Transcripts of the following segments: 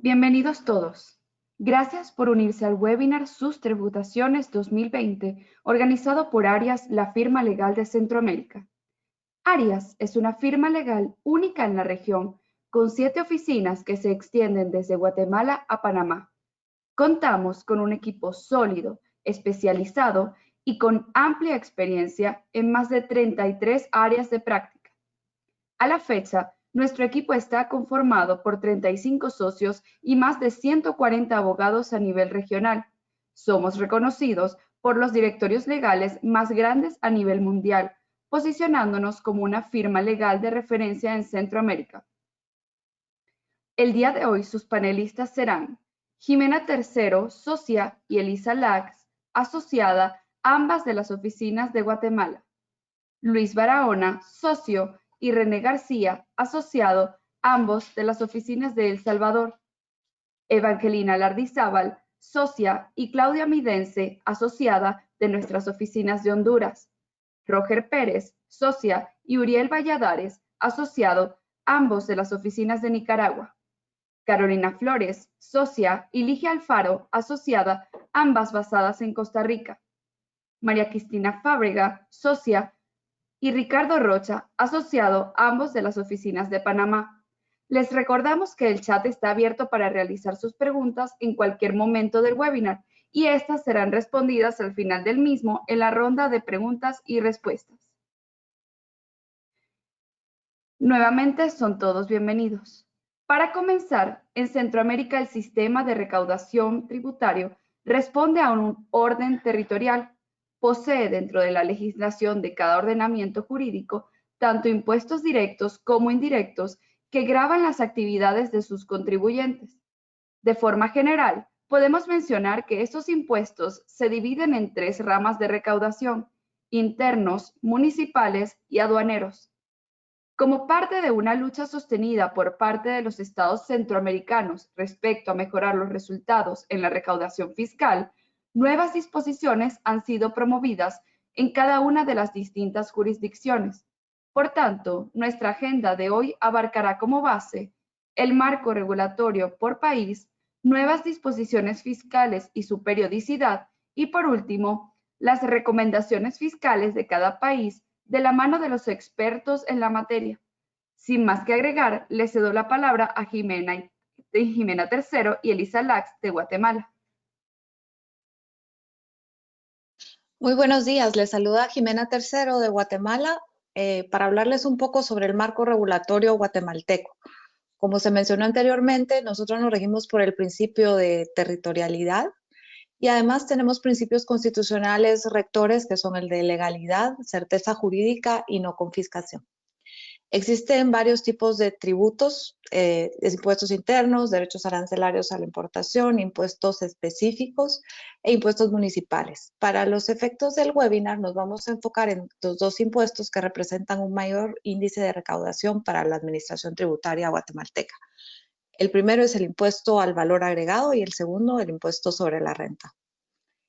Bienvenidos todos. Gracias por unirse al webinar Sus Tributaciones 2020, organizado por Arias, la firma legal de Centroamérica. Arias es una firma legal única en la región, con 7 oficinas que se extienden desde Guatemala a Panamá. Contamos con un equipo sólido, especializado y con amplia experiencia en más de 33 áreas de práctica. A la fecha, nuestro equipo está conformado por 35 socios y más de 140 abogados a nivel regional. Somos reconocidos por los directorios legales más grandes a nivel mundial, posicionándonos como una firma legal de referencia en Centroamérica. El día de hoy sus panelistas serán Jimena Tercero, socia, y Elisa Lax, asociada, ambas de las oficinas de Guatemala. Luis Barahona, socio, y René García, asociado, ambos de las oficinas de El Salvador. Evangelina Lardizábal, socia, y Claudia Midense, asociada, de nuestras oficinas de Honduras. Roger Pérez, socia, y Uriel Valladares, asociado, ambos de las oficinas de Nicaragua. Carolina Flores, socia, y Ligia Alfaro, asociada, ambas basadas en Costa Rica. María Cristina Fábrega, socia, y Ricardo Rocha, asociado, ambos de las oficinas de Panamá. Les recordamos que el chat está abierto para realizar sus preguntas en cualquier momento del webinar y estas serán respondidas al final del mismo en la ronda de preguntas y respuestas. Nuevamente son todos bienvenidos. Para comenzar, en Centroamérica el sistema de recaudación tributario responde a un orden territorial. Posee dentro de la legislación de cada ordenamiento jurídico tanto impuestos directos como indirectos que gravan las actividades de sus contribuyentes. De forma general, podemos mencionar que estos impuestos se dividen en 3 ramas de recaudación: internos, municipales y aduaneros. Como parte de una lucha sostenida por parte de los estados centroamericanos respecto a mejorar los resultados en la recaudación fiscal, nuevas disposiciones han sido promovidas en cada una de las distintas jurisdicciones. Por tanto, nuestra agenda de hoy abarcará como base el marco regulatorio por país, nuevas disposiciones fiscales y su periodicidad, y por último, las recomendaciones fiscales de cada país de la mano de los expertos en la materia. Sin más que agregar, le cedo la palabra a Jimena Tercero y Elisa Lax de Guatemala. Muy buenos días, les saluda Jimena Tercero de Guatemala para hablarles un poco sobre el marco regulatorio guatemalteco. Como se mencionó anteriormente, nosotros nos regimos por el principio de territorialidad y además tenemos principios constitucionales rectores que son el de legalidad, certeza jurídica y no confiscación. Existen varios tipos de tributos, impuestos internos, derechos arancelarios a la importación, impuestos específicos e impuestos municipales. Para los efectos del webinar nos vamos a enfocar en los 2 impuestos que representan un mayor índice de recaudación para la administración tributaria guatemalteca. El primero es el impuesto al valor agregado y el segundo el impuesto sobre la renta.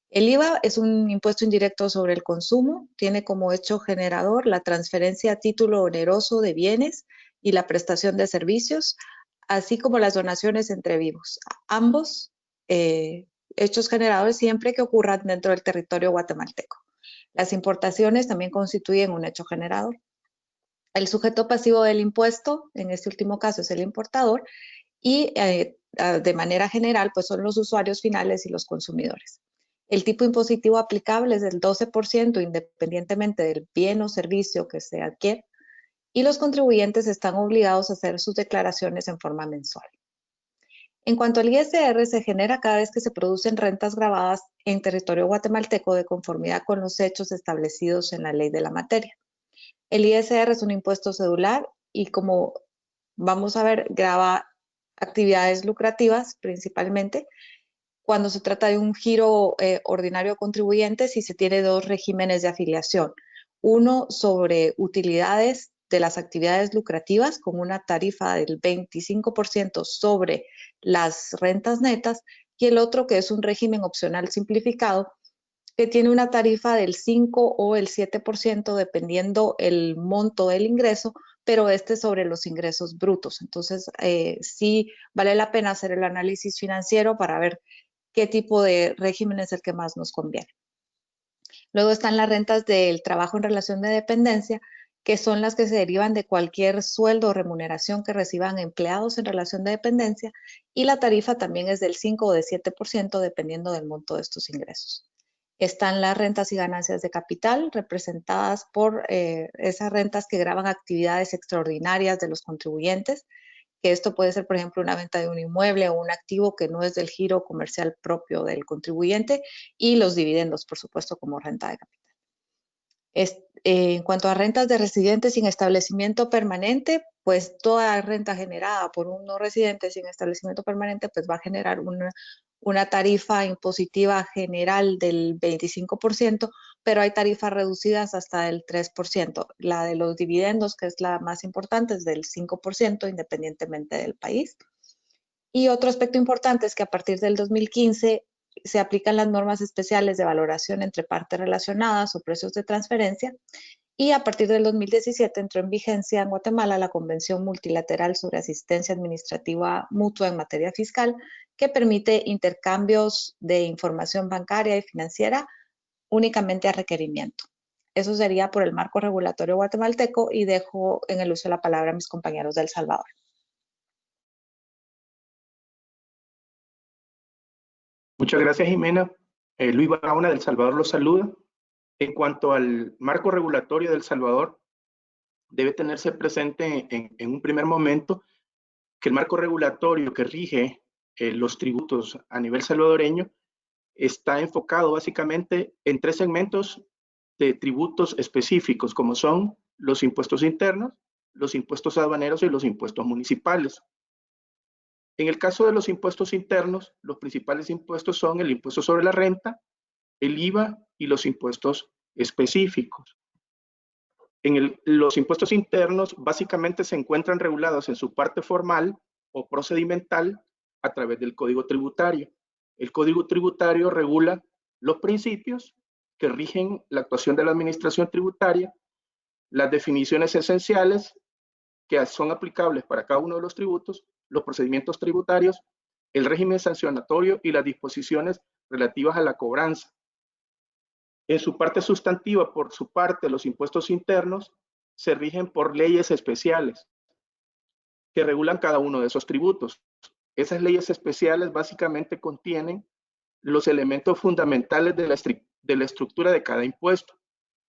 El IVA es un impuesto indirecto sobre el consumo, tiene como hecho generador la transferencia a título oneroso de bienes y la prestación de servicios, así como las donaciones entre vivos. Ambos hechos generadores siempre que ocurran dentro del territorio guatemalteco. Las importaciones también constituyen un hecho generador. El sujeto pasivo del impuesto, en este último caso es el importador, y de manera general pues son los usuarios finales y los consumidores. El tipo impositivo aplicable es del 12% independientemente del bien o servicio que se adquiere y los contribuyentes están obligados a hacer sus declaraciones en forma mensual. En cuanto al ISR, se genera cada vez que se producen rentas gravadas en territorio guatemalteco de conformidad con los hechos establecidos en la ley de la materia. El ISR es un impuesto cedular y, como vamos a ver, grava actividades lucrativas principalmente cuando se trata de un giro ordinario a contribuyentes y se tiene 2 regímenes de afiliación. Uno sobre utilidades de las actividades lucrativas con una tarifa del 25% sobre las rentas netas y el otro que es un régimen opcional simplificado que tiene una tarifa del 5 o el 7% dependiendo el monto del ingreso, pero este sobre los ingresos brutos. Entonces, sí vale la pena hacer el análisis financiero para ver qué tipo de régimen es el que más nos conviene. Luego están las rentas del trabajo en relación de dependencia, que son las que se derivan de cualquier sueldo o remuneración que reciban empleados en relación de dependencia, y la tarifa también es del 5 o del 7% dependiendo del monto de estos ingresos. Están las rentas y ganancias de capital, representadas por esas rentas que graban actividades extraordinarias de los contribuyentes, que esto puede ser, por ejemplo, una venta de un inmueble o un activo que no es del giro comercial propio del contribuyente, y los dividendos, por supuesto, como renta de capital. En cuanto a rentas de residentes sin establecimiento permanente, pues toda renta generada por un no residente sin establecimiento permanente pues va a generar una tarifa impositiva general del 25%, pero hay tarifas reducidas hasta el 3%. La de los dividendos, que es la más importante, es del 5% independientemente del país. Y otro aspecto importante es que a partir del 2015 se aplican las normas especiales de valoración entre partes relacionadas o precios de transferencia, y a partir del 2017 entró en vigencia en Guatemala la Convención Multilateral sobre Asistencia Administrativa Mutua en materia fiscal, que permite intercambios de información bancaria y financiera únicamente a requerimiento. Eso sería por el marco regulatorio guatemalteco, y dejo en el uso de la palabra a mis compañeros de El Salvador. Muchas gracias, Jimena. Luis Barahona, del Salvador, los saluda. En cuanto al marco regulatorio del Salvador, debe tenerse presente en un primer momento que el marco regulatorio que rige los tributos a nivel salvadoreño está enfocado básicamente en tres segmentos de tributos específicos, como son los impuestos internos, los impuestos aduaneros y los impuestos municipales. En el caso de los impuestos internos, los principales impuestos son el impuesto sobre la renta, el IVA y los impuestos específicos. Los impuestos internos básicamente se encuentran regulados en su parte formal o procedimental a través del Código Tributario. El Código Tributario regula los principios que rigen la actuación de la administración tributaria, las definiciones esenciales que son aplicables para cada uno de los tributos, los procedimientos tributarios, el régimen sancionatorio y las disposiciones relativas a la cobranza. En su parte sustantiva, por su parte, los impuestos internos se rigen por leyes especiales que regulan cada uno de esos tributos. Esas leyes especiales básicamente contienen los elementos fundamentales de la estructura de cada impuesto,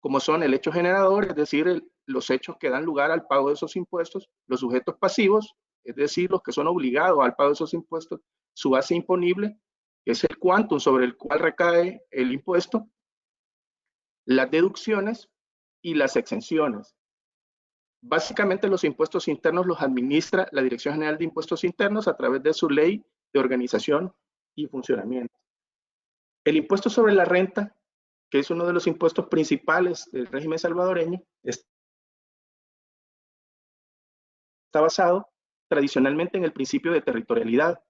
como son el hecho generador, es decir, los hechos que dan lugar al pago de esos impuestos, los sujetos pasivos, es decir, los que son obligados al pago de esos impuestos, su base imponible, que es el quantum sobre el cual recae el impuesto, las deducciones y las exenciones. Básicamente los impuestos internos los administra la Dirección General de Impuestos Internos a través de su ley de organización y funcionamiento. El impuesto sobre la renta, que es uno de los impuestos principales del régimen salvadoreño, está basado tradicionalmente en el principio de territorialidad,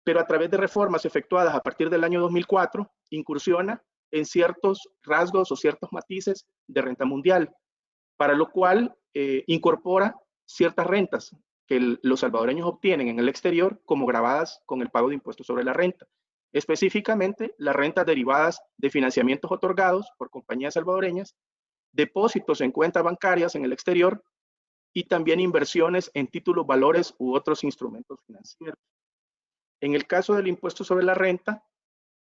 pero a través de reformas efectuadas a partir del año 2004, incursiona en ciertos rasgos o ciertos matices de renta mundial, para lo cual incorpora ciertas rentas que los salvadoreños obtienen en el exterior como gravadas con el pago de impuestos sobre la renta. Específicamente, las rentas derivadas de financiamientos otorgados por compañías salvadoreñas, depósitos en cuentas bancarias en el exterior y también inversiones en títulos, valores u otros instrumentos financieros. En el caso del impuesto sobre la renta,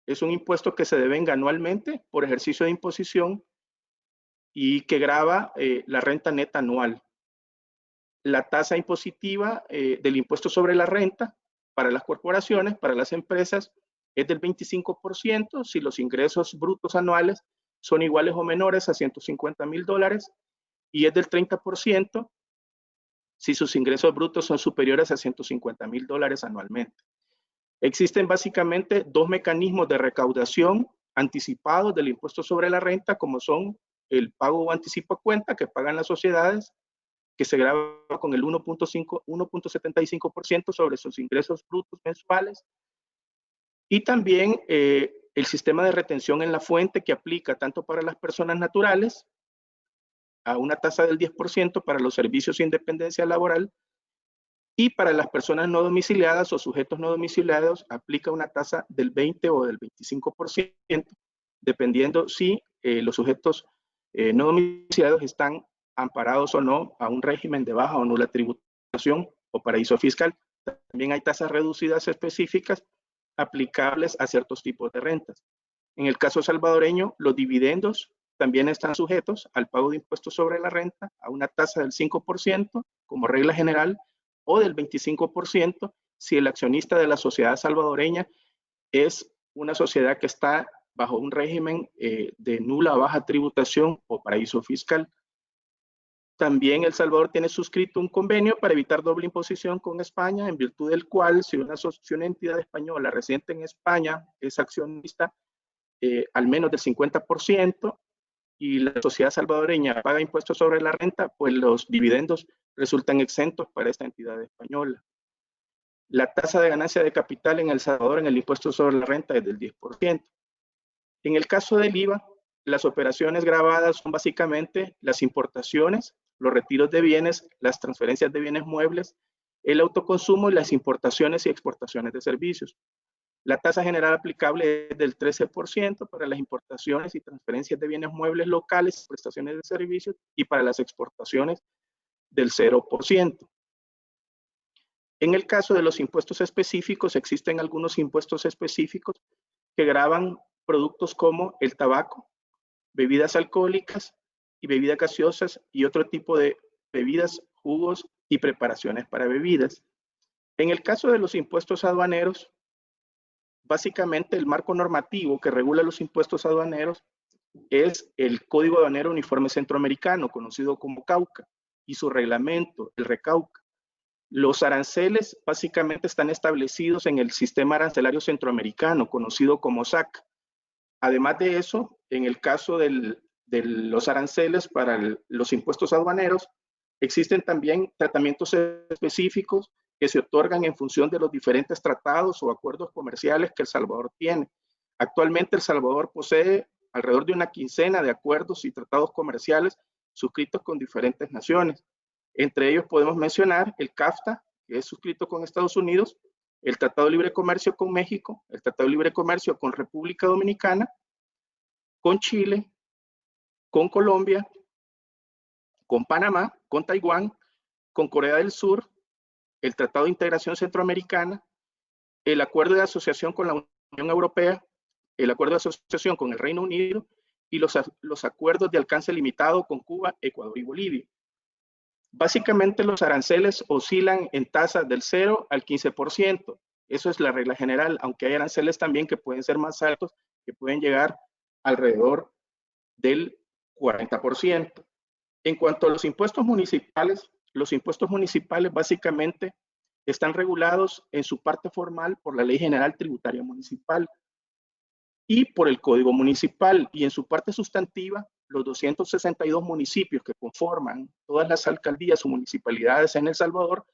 es un impuesto que se devenga anualmente por ejercicio de imposición y que grava la renta neta anual. La tasa impositiva del impuesto sobre la renta para las corporaciones, para las empresas, es del 25% si los ingresos brutos anuales son iguales o menores a $150,000, y es del 30% si sus ingresos brutos son superiores a $150,000 anualmente. Existen básicamente dos mecanismos de recaudación anticipados del impuesto sobre la renta, como son el pago o anticipo a cuenta que pagan las sociedades, que se grava con el 1.75% sobre sus ingresos brutos mensuales, y también el sistema de retención en la fuente que aplica tanto para las personas naturales, a una tasa del 10% para los servicios de independencia laboral, y para las personas no domiciliadas o sujetos no domiciliados aplica una tasa del 20 o del 25%, dependiendo si los sujetos no domiciliados están amparados o no a un régimen de baja o nula tributación o paraíso fiscal. También hay tasas reducidas específicas aplicables a ciertos tipos de rentas. En el caso salvadoreño, los dividendos también están sujetos al pago de impuestos sobre la renta a una tasa del 5% como regla general, o del 25% si el accionista de la sociedad salvadoreña es una sociedad que está bajo un régimen de nula o baja tributación o paraíso fiscal. También El Salvador tiene suscrito un convenio para evitar doble imposición con España, en virtud del cual si una entidad española residente en España es accionista al menos del 50%, y la sociedad salvadoreña paga impuestos sobre la renta, pues los dividendos resultan exentos para esta entidad española. La tasa de ganancia de capital en El Salvador en el impuesto sobre la renta es del 10%. En el caso del IVA, las operaciones gravadas son básicamente las importaciones, los retiros de bienes, las transferencias de bienes muebles, el autoconsumo y las importaciones y exportaciones de servicios. La tasa general aplicable es del 13% para las importaciones y transferencias de bienes muebles locales, prestaciones de servicios, y para las exportaciones del 0%. En el caso de los impuestos específicos, existen algunos impuestos específicos que gravan productos como el tabaco, bebidas alcohólicas y bebidas gaseosas y otro tipo de bebidas, jugos y preparaciones para bebidas. En el caso de los impuestos aduaneros, básicamente el marco normativo que regula los impuestos aduaneros es el Código Aduanero Uniforme Centroamericano, conocido como CAUCA, y su reglamento, el RECAUCA. Los aranceles básicamente están establecidos en el Sistema Arancelario Centroamericano, conocido como SAC. Además de eso, en el caso de los aranceles para los impuestos aduaneros, existen también tratamientos específicos que se otorgan en función de los diferentes tratados o acuerdos comerciales que El Salvador tiene. Actualmente El Salvador posee alrededor de una quincena de acuerdos y tratados comerciales suscritos con diferentes naciones. Entre ellos podemos mencionar el CAFTA, que es suscrito con Estados Unidos, el Tratado de Libre Comercio con México, el Tratado de Libre Comercio con República Dominicana, con Chile, con Colombia, con Panamá, con Taiwán, con Corea del Sur, el Tratado de Integración Centroamericana, el Acuerdo de Asociación con la Unión Europea, el Acuerdo de Asociación con el Reino Unido y los acuerdos de alcance limitado con Cuba, Ecuador y Bolivia. Básicamente los aranceles oscilan en tasas del 0 al 15%. Eso es la regla general, aunque hay aranceles también que pueden ser más altos, que pueden llegar alrededor del 40%. En cuanto a los impuestos municipales básicamente están regulados en su parte formal por la Ley General Tributaria Municipal y por el Código Municipal, y en su parte sustantiva, los 262 municipios que conforman todas las alcaldías o municipalidades en El Salvador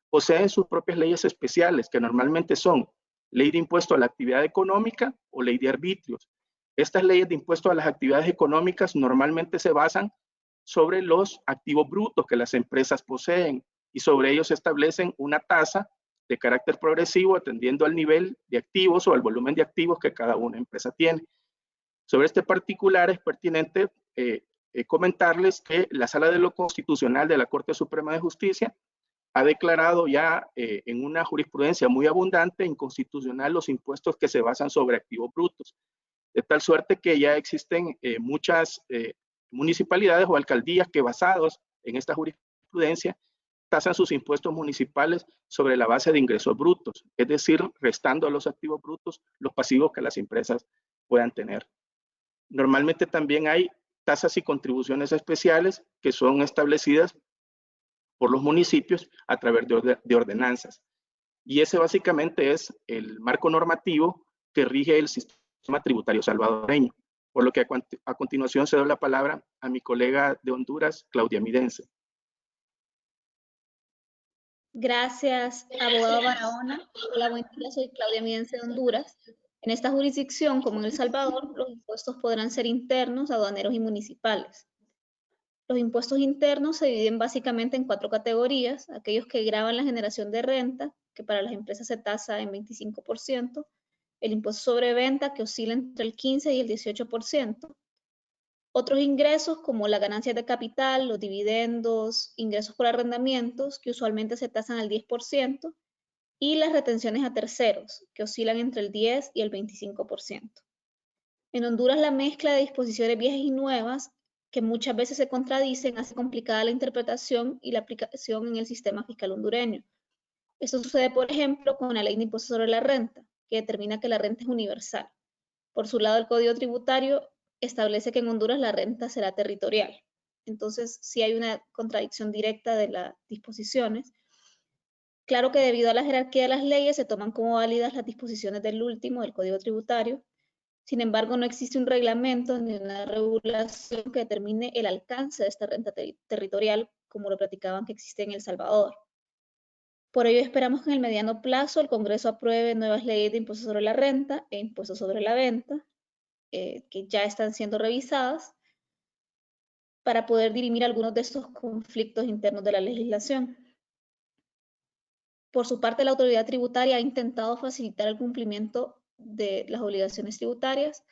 poseen sus propias leyes especiales, que normalmente son ley de impuesto a la actividad económica o ley de arbitrios. Estas leyes de impuesto a las actividades económicas normalmente se basan sobre los activos brutos que las empresas poseen, y sobre ellos se establecen una tasa de carácter progresivo atendiendo al nivel de activos o al volumen de activos que cada una empresa tiene. Sobre este particular es pertinente comentarles que la Sala de lo Constitucional de la Corte Suprema de Justicia ha declarado ya en una jurisprudencia muy abundante inconstitucional los impuestos que se basan sobre activos brutos, de tal suerte que ya existen muchas municipalidades o alcaldías que, basados en esta jurisprudencia, tasan sus impuestos municipales sobre la base de ingresos brutos, es decir, restando a los activos brutos los pasivos que las empresas puedan tener. Normalmente también hay tasas y contribuciones especiales que son establecidas por los municipios a través de ordenanzas. Y ese básicamente es el marco normativo que rige el sistema tributario salvadoreño. Por lo que a continuación cedo la palabra a mi colega de Honduras, Claudia Midense. Gracias, abogado Barahona. Hola, buen día, soy Claudia Midense de Honduras. En esta jurisdicción, como en El Salvador, los impuestos podrán ser internos, aduaneros y municipales. Los impuestos internos se dividen básicamente en 4 categorías: aquellos que gravan la generación de renta, que para las empresas se tasa en 25%, el impuesto sobre venta, que oscila entre el 15 y el 18%, otros ingresos como las ganancias de capital, los dividendos, ingresos por arrendamientos, que usualmente se tasan al 10%, y las retenciones a terceros, que oscilan entre el 10 y el 25%. En Honduras, la mezcla de disposiciones viejas y nuevas, que muchas veces se contradicen, hace complicada la interpretación y la aplicación en el sistema fiscal hondureño. Esto sucede, por ejemplo, con la Ley de Impuestos sobre la Renta, que determina que la renta es universal. Por su lado, el Código Tributario establece que en Honduras la renta será territorial. Entonces, sí hay una contradicción directa de las disposiciones. Claro que debido a la jerarquía de las leyes se toman como válidas las disposiciones del último, del Código Tributario. Sin embargo, no existe un reglamento ni una regulación que determine el alcance de esta renta territorial, como lo platicaban que existe en El Salvador. Por ello, esperamos que en el mediano plazo el Congreso apruebe nuevas leyes de impuestos sobre la renta e impuestos sobre la venta, que ya están siendo revisadas, para poder dirimir algunos de estos conflictos internos de la legislación. Por su parte, la autoridad tributaria ha intentado facilitar el cumplimiento de las obligaciones tributarias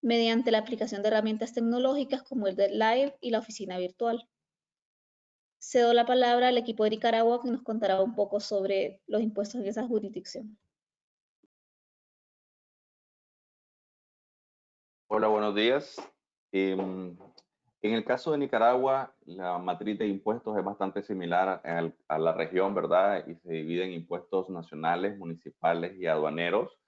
mediante la aplicación de herramientas tecnológicas como el DeadLive y la oficina virtual. Cedo la palabra al equipo de Nicaragua, que nos contará un poco sobre los impuestos en esa jurisdicción. Hola, buenos días. En el caso de Nicaragua, la matriz de impuestos es bastante similar a la región, ¿verdad? Y se divide en impuestos nacionales, municipales y aduaneros.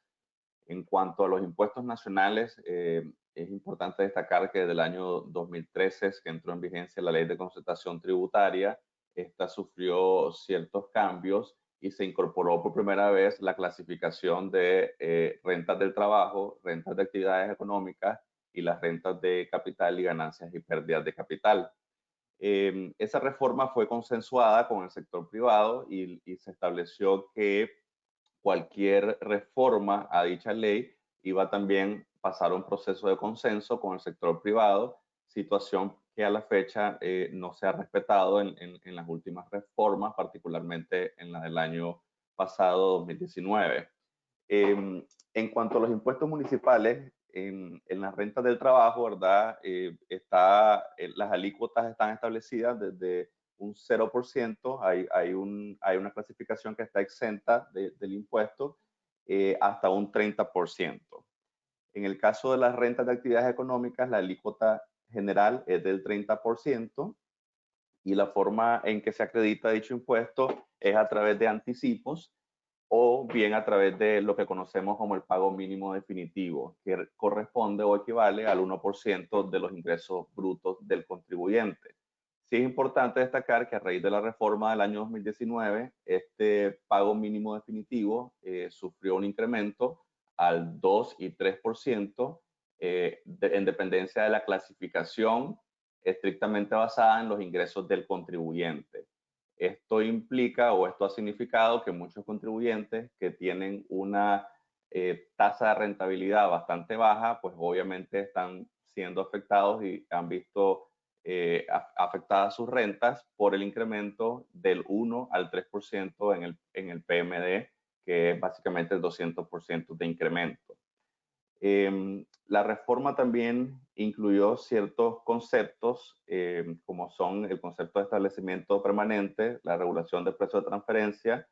En cuanto a los impuestos nacionales, es importante destacar que desde el año 2013 es que entró en vigencia la Ley de Concertación Tributaria. Esta sufrió ciertos cambios y se incorporó por primera vez la clasificación de rentas del trabajo, rentas de actividades económicas y las rentas de capital y ganancias y pérdidas de capital. Esa reforma fue consensuada con el sector privado y se estableció que cualquier reforma a dicha ley iba también a pasar un proceso de consenso con el sector privado, situación que a la fecha no se ha respetado en las últimas reformas, particularmente en la del año pasado, 2019. En cuanto a los impuestos municipales, en las rentas del trabajo, ¿verdad? Las alícuotas están establecidas desde un 0%, hay una clasificación que está exenta del impuesto, hasta un 30%. En el caso de las rentas de actividades económicas, la alícuota general es del 30%, y la forma en que se acredita dicho impuesto es a través de anticipos o bien a través de lo que conocemos como el pago mínimo definitivo, que corresponde o equivale al 1% de los ingresos brutos del contribuyente. Sí es importante destacar que a raíz de la reforma del año 2019, este pago mínimo definitivo sufrió un incremento al 2 y 3%, en dependencia de la clasificación estrictamente basada en los ingresos del contribuyente. Esto implica o esto ha significado que muchos contribuyentes que tienen una tasa de rentabilidad bastante baja, pues obviamente están siendo afectados y han visto afectadas sus rentas por el incremento del 1 al 3% en el PMD, que es básicamente el 200% de incremento. La reforma también incluyó ciertos conceptos, como son el concepto de establecimiento permanente, la regulación de precios de transferencia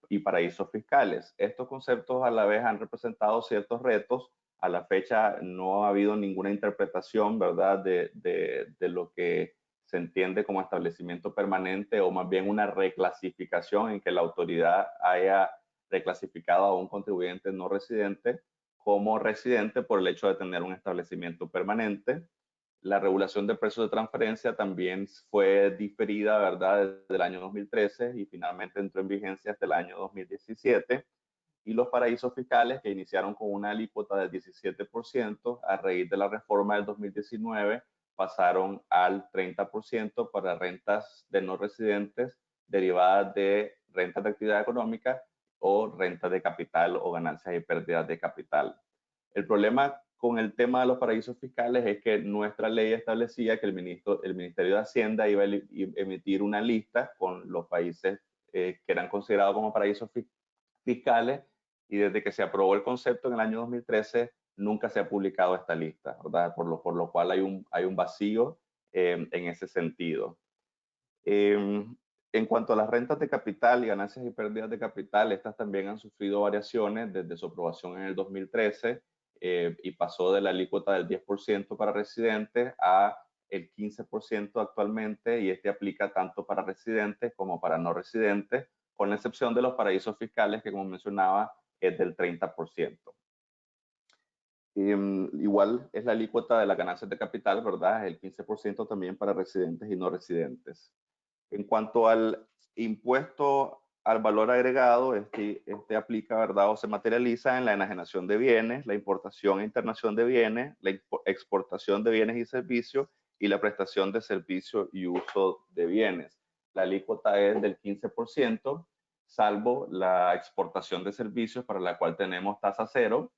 y paraísos fiscales. Estos conceptos a la vez han representado ciertos retos. A la fecha no ha habido ninguna interpretación, ¿verdad?, de lo que se entiende como establecimiento permanente, o más bien una reclasificación en que la autoridad haya reclasificado a un contribuyente no residente como residente por el hecho de tener un establecimiento permanente. La regulación de precios de transferencia también fue diferida, ¿verdad?, desde el año 2013 y finalmente entró en vigencia hasta el año 2017. Y los paraísos fiscales, que iniciaron con una alícuota del 17%, a raíz de la reforma del 2019 pasaron al 30% para rentas de no residentes derivadas de rentas de actividad económica o renta de capital o ganancias y pérdidas de capital. El problema con el tema de los paraísos fiscales es que nuestra ley establecía que el Ministerio de Hacienda iba a emitir una lista con los países que eran considerados como paraísos fiscales, y desde que se aprobó el concepto en el año 2013 nunca se ha publicado esta lista, ¿verdad? Por lo cual hay un vacío en ese sentido. En cuanto a las rentas de capital y ganancias y pérdidas de capital, estas también han sufrido variaciones desde su aprobación en el 2013 y pasó de la alícuota del 10% para residentes a el 15% actualmente, y este aplica tanto para residentes como para no residentes, con la excepción de los paraísos fiscales, que como mencionaba es del 30%. Igual es la alícuota de las ganancias de capital, ¿verdad? El 15% también para residentes y no residentes. En cuanto al impuesto al valor agregado, este aplica, ¿verdad? O se materializa en la enajenación de bienes, la importación e internación de bienes, la exportación de bienes y servicios y la prestación de servicios y uso de bienes. La alícuota es del 15%, salvo la exportación de servicios, para la cual tenemos tasa cero.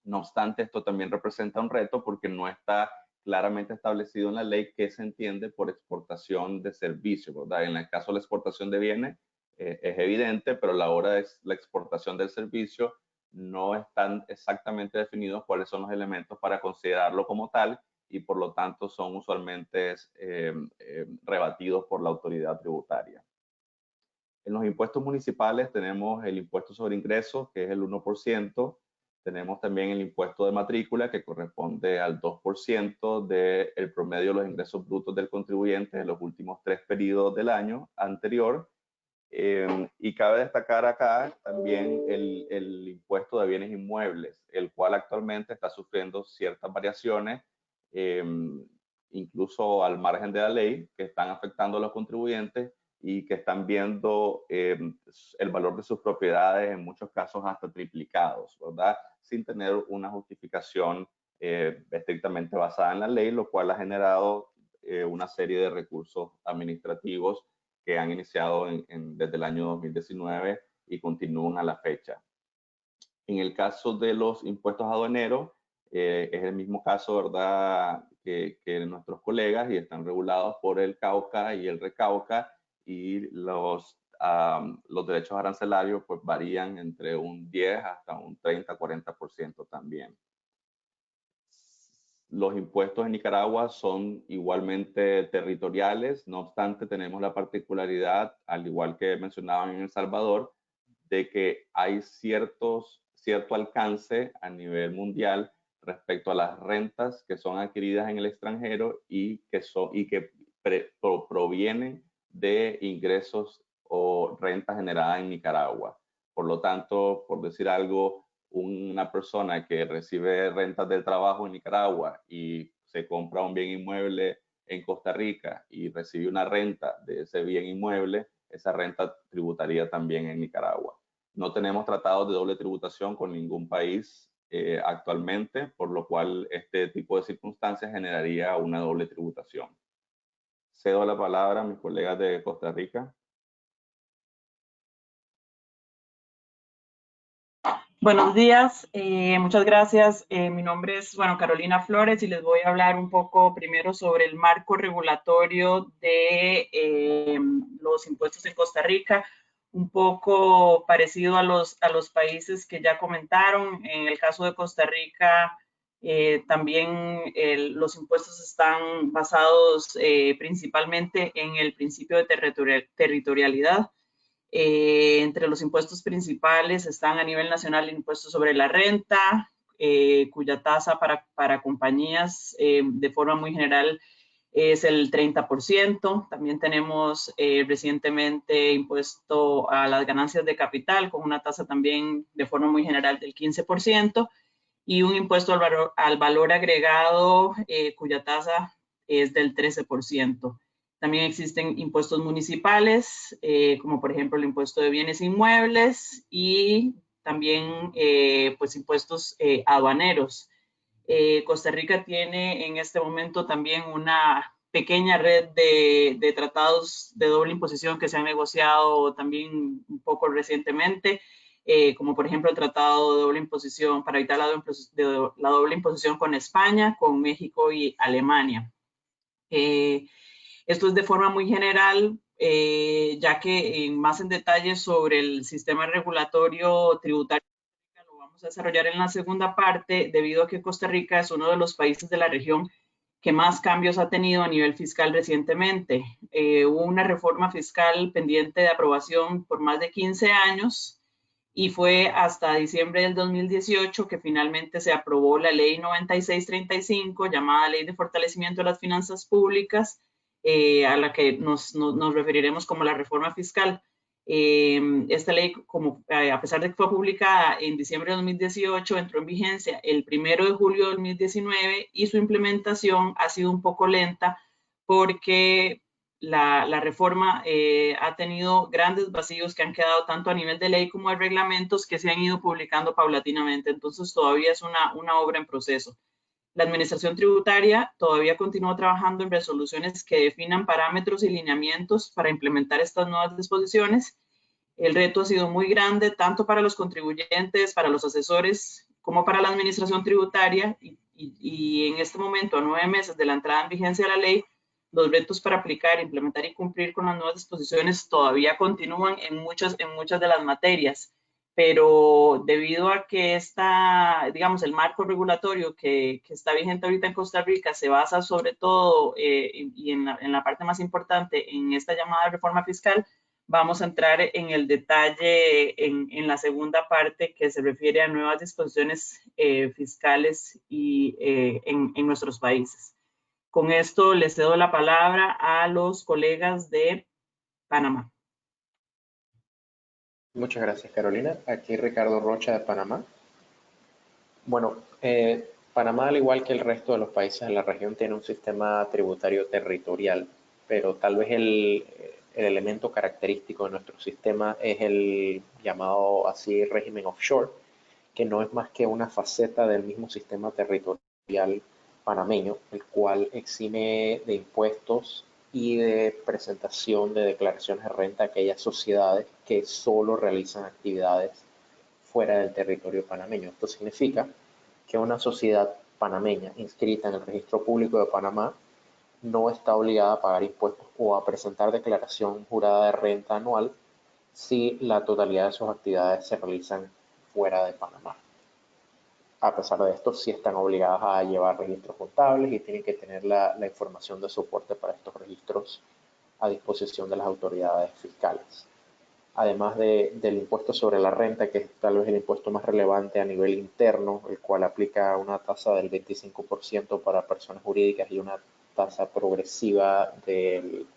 No obstante, esto también representa un reto porque no está claramente establecido en la ley qué se entiende por exportación de servicios, ¿verdad? En el caso de la exportación de bienes es evidente, pero a la hora de la exportación del servicio no están exactamente definidos cuáles son los elementos para considerarlo como tal, y por lo tanto son usualmente rebatidos por la autoridad tributaria. En los impuestos municipales tenemos el impuesto sobre ingresos, que es el 1%. Tenemos también el impuesto de matrícula, que corresponde al 2% del promedio de los ingresos brutos del contribuyente en los últimos 3 periodos del año anterior. Y cabe destacar acá también el impuesto de bienes inmuebles, el cual actualmente está sufriendo ciertas variaciones, incluso al margen de la ley, que están afectando a los contribuyentes y que están viendo el valor de sus propiedades en muchos casos hasta triplicados, ¿verdad? Sin tener una justificación estrictamente basada en la ley, lo cual ha generado una serie de recursos administrativos que han iniciado desde el año 2019 y continúan a la fecha. En el caso de los impuestos aduaneros, es el mismo caso, ¿verdad?, que nuestros colegas, y están regulados por el CAUCA y el RECAUCA, y los derechos arancelarios pues varían entre un 10 hasta un 30-40% también. Los impuestos en Nicaragua son igualmente territoriales, no obstante tenemos la particularidad, al igual que mencionaban en El Salvador, de que hay cierto alcance a nivel mundial respecto a las rentas que son adquiridas en el extranjero y que provienen de ingresos o rentas generadas en Nicaragua. Por lo tanto, por decir algo, una persona que recibe rentas del trabajo en Nicaragua y se compra un bien inmueble en Costa Rica y recibe una renta de ese bien inmueble, esa renta tributaría también en Nicaragua. No tenemos tratados de doble tributación con ningún país actualmente, por lo cual este tipo de circunstancias generaría una doble tributación. Cedo la palabra a mis colegas de Costa Rica. Buenos días, muchas gracias. Mi nombre es, Carolina Flores, y les voy a hablar un poco primero sobre el marco regulatorio de los impuestos en Costa Rica, un poco parecido a los países que ya comentaron. En el caso de Costa Rica, también los impuestos están basados principalmente en el principio de territorialidad. Entre los impuestos principales están a nivel nacional el impuesto sobre la renta, cuya tasa para compañías de forma muy general es el 30%. También tenemos recientemente impuesto a las ganancias de capital con una tasa también de forma muy general del 15%, y un impuesto al valor agregado cuya tasa es del 13%. También existen impuestos municipales, como por ejemplo el impuesto de bienes inmuebles, y también pues impuestos aduaneros. Costa Rica tiene en este momento también una pequeña red de tratados de doble imposición que se han negociado también un poco recientemente. como por ejemplo el Tratado de Doble Imposición, para evitar la doble imposición con España, con México y Alemania. Esto es de forma muy general, ya que más en detalle sobre el sistema regulatorio tributario lo vamos a desarrollar en la segunda parte, debido a que Costa Rica es uno de los países de la región que más cambios ha tenido a nivel fiscal recientemente. Hubo una reforma fiscal pendiente de aprobación por más de 15 años y fue hasta diciembre del 2018 que finalmente se aprobó la Ley 9635, llamada Ley de Fortalecimiento de las Finanzas Públicas, a la que nos referiremos como la reforma fiscal. Esta ley, a pesar de que fue publicada en diciembre de 2018, entró en vigencia el 1 de julio de 2019 y su implementación ha sido un poco lenta porque la reforma ha tenido grandes vacíos que han quedado tanto a nivel de ley como de reglamentos que se han ido publicando paulatinamente. Entonces todavía es una obra en proceso. La Administración Tributaria todavía continúa trabajando en resoluciones que definan parámetros y lineamientos para implementar estas nuevas disposiciones. El reto ha sido muy grande, tanto para los contribuyentes, para los asesores, como para la Administración Tributaria. Y en este momento, a 9 meses de la entrada en vigencia de la ley, los retos para aplicar, implementar y cumplir con las nuevas disposiciones todavía continúan en muchas de las materias. Pero debido a que digamos, el marco regulatorio que está vigente ahorita en Costa Rica se basa sobre todo, y en la parte más importante, en esta llamada reforma fiscal, vamos a entrar en el detalle en la segunda parte que se refiere a nuevas disposiciones fiscales y en nuestros países. Con esto les cedo la palabra a los colegas de Panamá. Muchas gracias, Carolina. Aquí Ricardo Rocha de Panamá. Bueno, Panamá, al igual que el resto de los países de la región, tiene un sistema tributario territorial, pero tal vez el elemento característico de nuestro sistema es el llamado así régimen offshore, que no es más que una faceta del mismo sistema territorial panameño, el cual exime de impuestos y de presentación de declaraciones de renta a aquellas sociedades que solo realizan actividades fuera del territorio panameño. Esto significa que una sociedad panameña inscrita en el registro público de Panamá no está obligada a pagar impuestos o a presentar declaración jurada de renta anual si la totalidad de sus actividades se realizan fuera de Panamá. A pesar de esto, sí están obligadas a llevar registros contables y tienen que tener la información de soporte para estos registros a disposición de las autoridades fiscales. Además del impuesto sobre la renta, que es tal vez el impuesto más relevante a nivel interno, el cual aplica una tasa del 25% para personas jurídicas y una tasa progresiva del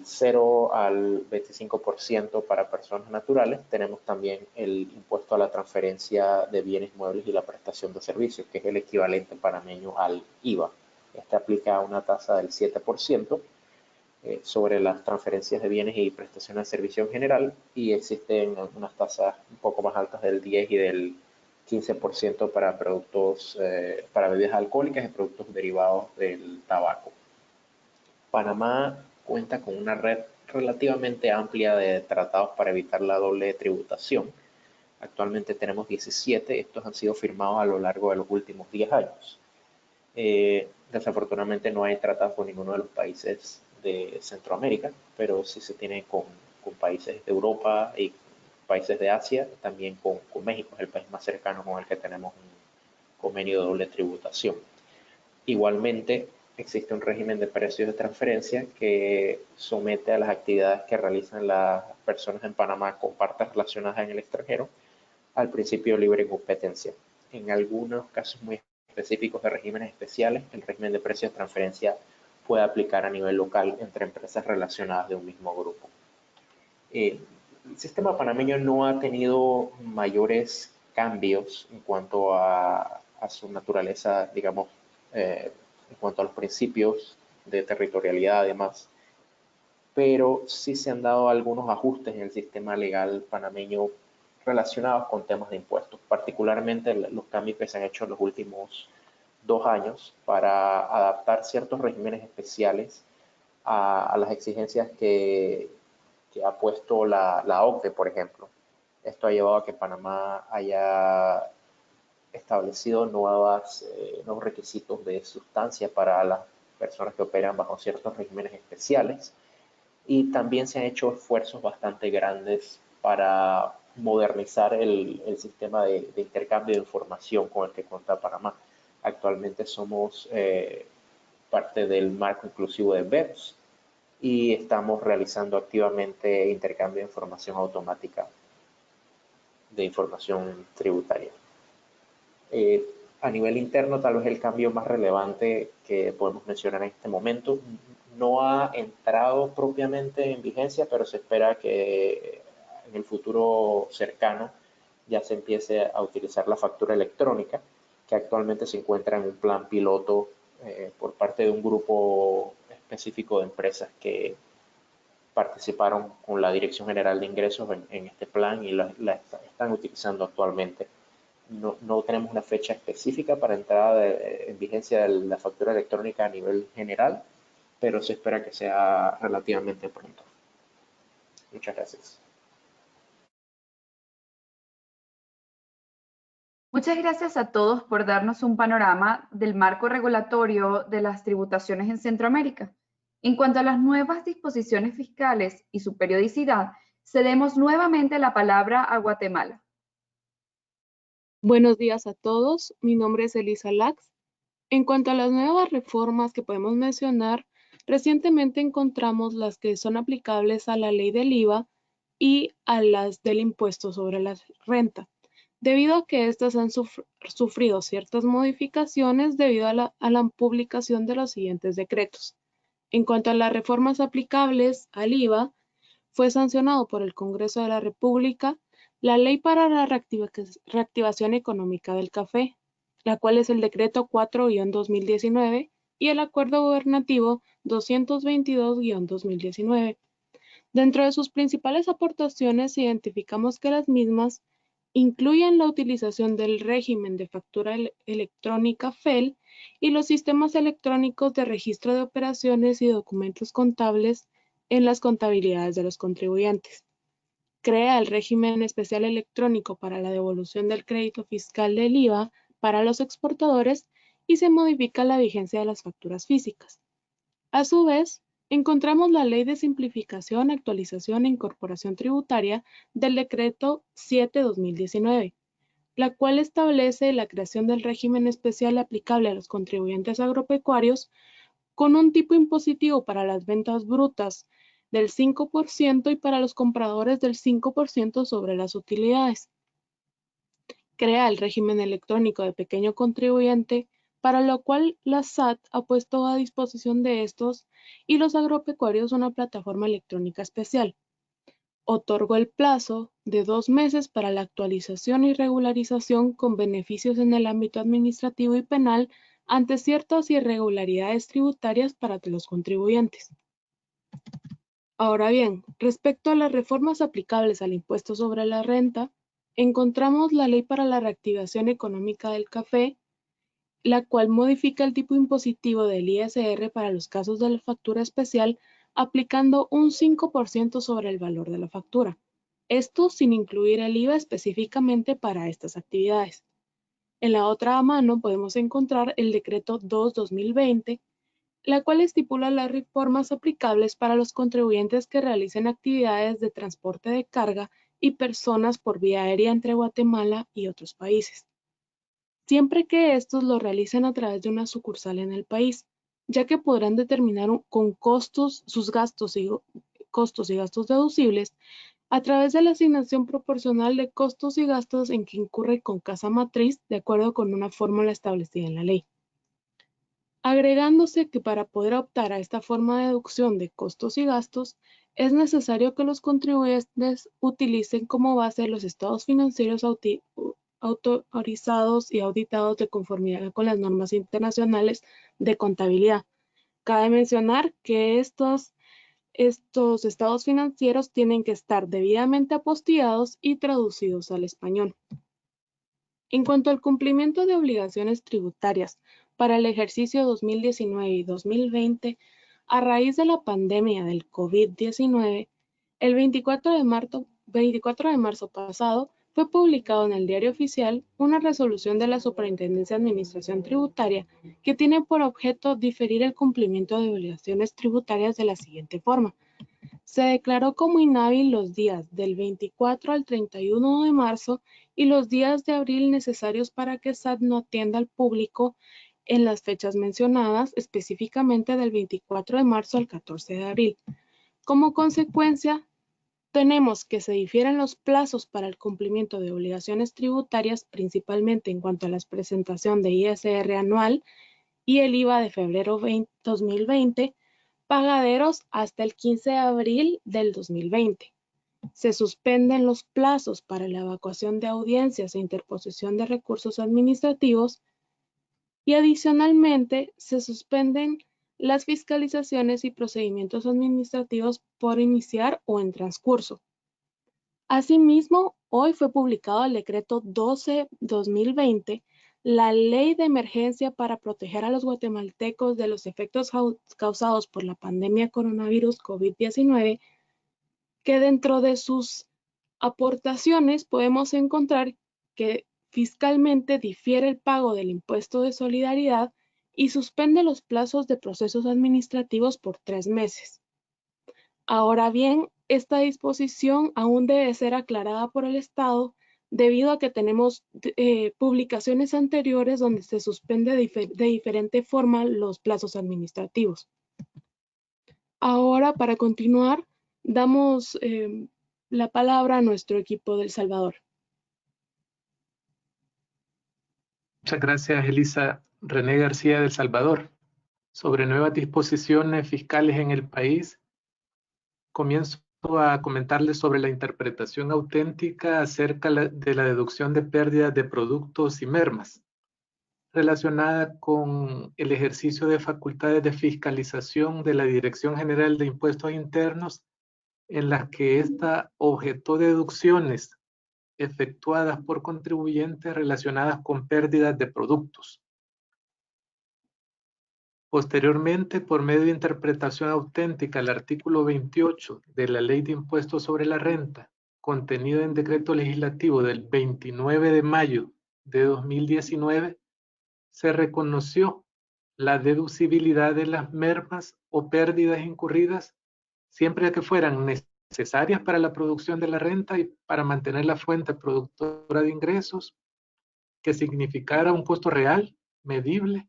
0 al 25% para personas naturales. Tenemos también el impuesto a la transferencia de bienes muebles y la prestación de servicios, que es el equivalente panameño al IVA. Este aplica una tasa del 7% sobre las transferencias de bienes y prestaciones de servicio en general, y existen unas tasas un poco más altas del 10 y del 15% para productos, para bebidas alcohólicas y productos derivados del tabaco. Panamá cuenta con una red relativamente amplia de tratados para evitar la doble tributación. Actualmente tenemos 17, estos han sido firmados a lo largo de los últimos 10 años. Desafortunadamente no hay tratados con ninguno de los países de Centroamérica, pero sí se tiene con países de Europa y países de Asia, también con México, es el país más cercano con el que tenemos un convenio de doble tributación. Igualmente, existe un régimen de precios de transferencia que somete a las actividades que realizan las personas en Panamá con partes relacionadas en el extranjero al principio de libre competencia. En algunos casos muy específicos de regímenes especiales, el régimen de precios de transferencia puede aplicar a nivel local entre empresas relacionadas de un mismo grupo. El sistema panameño no ha tenido mayores cambios en cuanto a su naturaleza, digamos, en cuanto a los principios de territorialidad además, pero sí se han dado algunos ajustes en el sistema legal panameño relacionados con temas de impuestos, particularmente los cambios que se han hecho en los últimos 2 años para adaptar ciertos regímenes especiales a las exigencias que ha puesto la OCDE, por ejemplo, Esto ha llevado a que Panamá haya establecido nuevos requisitos de sustancia para las personas que operan bajo ciertos regímenes especiales, y también se han hecho esfuerzos bastante grandes para modernizar el sistema de intercambio de información con el que cuenta Panamá. Actualmente somos parte del marco inclusivo de BEPS y estamos realizando activamente intercambio de información automática de información tributaria. A nivel interno, tal vez el cambio más relevante que podemos mencionar en este momento no ha entrado propiamente en vigencia, pero se espera que en el futuro cercano ya se empiece a utilizar la factura electrónica, que actualmente se encuentra en un plan piloto por parte de un grupo específico de empresas que participaron con la Dirección General de Ingresos en este plan y la están utilizando actualmente. No tenemos una fecha específica para entrada en vigencia de la factura electrónica a nivel general, pero se espera que sea relativamente pronto. Muchas gracias. Muchas gracias a todos por darnos un panorama del marco regulatorio de las tributaciones en Centroamérica. En cuanto a las nuevas disposiciones fiscales y su periodicidad, cedemos nuevamente la palabra a Guatemala. Buenos días a todos, mi nombre es Elisa Lax. En cuanto a las nuevas reformas que podemos mencionar, recientemente encontramos las que son aplicables a la ley del IVA y a las del impuesto sobre la renta, debido a que éstas han sufrido ciertas modificaciones debido a la publicación de los siguientes decretos. En cuanto a las reformas aplicables al IVA, fue sancionado por el Congreso de la República la Ley para la Reactivación Económica del Café, la cual es el Decreto 4-2019 y el Acuerdo Gubernativo 222-2019. Dentro de sus principales aportaciones identificamos que las mismas incluyen la utilización del régimen de factura electrónica FEL y los sistemas electrónicos de registro de operaciones y documentos contables en las contabilidades de los contribuyentes. Crea el régimen especial electrónico para la devolución del crédito fiscal del IVA para los exportadores y se modifica la vigencia de las facturas físicas. A su vez, encontramos la Ley de Simplificación, Actualización e Incorporación Tributaria del Decreto 7-2019, la cual establece la creación del régimen especial aplicable a los contribuyentes agropecuarios con un tipo impositivo para las ventas brutas del 5% y para los compradores del 5% sobre las utilidades. Crea el régimen electrónico de pequeño contribuyente, para lo cual la SAT ha puesto a disposición de estos y los agropecuarios una plataforma electrónica especial. Otorgó el plazo de 2 meses para la actualización y regularización con beneficios en el ámbito administrativo y penal ante ciertas irregularidades tributarias para los contribuyentes. Ahora bien, respecto a las reformas aplicables al impuesto sobre la renta, encontramos la Ley para la Reactivación Económica del Café, la cual modifica el tipo impositivo del ISR para los casos de la factura especial, aplicando un 5% sobre el valor de la factura. Esto sin incluir el IVA específicamente para estas actividades. En la otra mano podemos encontrar el Decreto 2-2020, la cual estipula las reformas aplicables para los contribuyentes que realicen actividades de transporte de carga y personas por vía aérea entre Guatemala y otros países, siempre que estos lo realicen a través de una sucursal en el país, ya que podrán determinar con costos sus gastos y gastos deducibles a través de la asignación proporcional de costos y gastos en que incurre con casa matriz de acuerdo con una fórmula establecida en la ley. Agregándose que para poder optar a esta forma de deducción de costos y gastos, es necesario que los contribuyentes utilicen como base los estados financieros autorizados y auditados de conformidad con las normas internacionales de contabilidad. Cabe mencionar que estos estados financieros tienen que estar debidamente apostillados y traducidos al español. En cuanto al cumplimiento de obligaciones tributarias para el ejercicio 2019 y 2020, a raíz de la pandemia del COVID-19, el 24 de 24 de marzo pasado, fue publicado en el Diario Oficial una resolución de la Superintendencia de Administración Tributaria que tiene por objeto diferir el cumplimiento de obligaciones tributarias de la siguiente forma. Se declaró como inhábil los días del 24 al 31 de marzo y los días de abril necesarios para que SAT no atienda al público en las fechas mencionadas, específicamente del 24 de marzo al 14 de abril. Como consecuencia, tenemos que se difieren los plazos para el cumplimiento de obligaciones tributarias, principalmente en cuanto a la presentación de ISR anual y el IVA de febrero 2020, pagaderos hasta el 15 de abril del 2020. Se suspenden los plazos para la evacuación de audiencias e interposición de recursos administrativos y adicionalmente se suspenden las fiscalizaciones y procedimientos administrativos por iniciar o en transcurso. Asimismo, hoy fue publicado el Decreto 12/2020, la Ley de Emergencia para proteger a los guatemaltecos de los efectos causados por la pandemia coronavirus COVID-19, que dentro de sus aportaciones podemos encontrar que fiscalmente difiere el pago del impuesto de solidaridad y suspende los plazos de procesos administrativos por 3 meses. Ahora bien, esta disposición aún debe ser aclarada por el Estado debido a que tenemos publicaciones anteriores donde se suspende de diferente forma los plazos administrativos. Ahora, para continuar, damos la palabra a nuestro equipo de El Salvador. Muchas gracias, Elisa. René García de El Salvador. Sobre nuevas disposiciones fiscales en el país, comienzo a comentarles sobre la interpretación auténtica acerca de la deducción de pérdidas de productos y mermas, relacionada con el ejercicio de facultades de fiscalización de la Dirección General de Impuestos Internos, en las que ésta objetó deducciones efectuadas por contribuyentes relacionadas con pérdidas de productos. Posteriormente, por medio de interpretación auténtica al artículo 28 de la Ley de Impuestos sobre la Renta, contenido en Decreto Legislativo del 29 de mayo de 2019, se reconoció la deducibilidad de las mermas o pérdidas incurridas siempre que fueran necesarias para la producción de la renta y para mantener la fuente productora de ingresos, que significara un costo real, medible,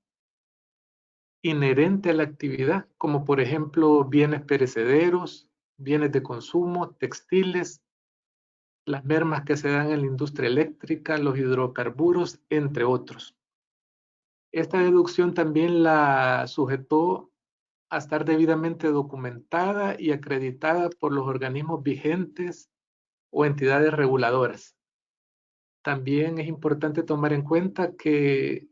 inherente a la actividad, como por ejemplo bienes perecederos, bienes de consumo, textiles, las mermas que se dan en la industria eléctrica, los hidrocarburos, entre otros. Esta deducción también la sujetó a estar debidamente documentada y acreditada por los organismos vigentes o entidades reguladoras. También es importante tomar en cuenta que,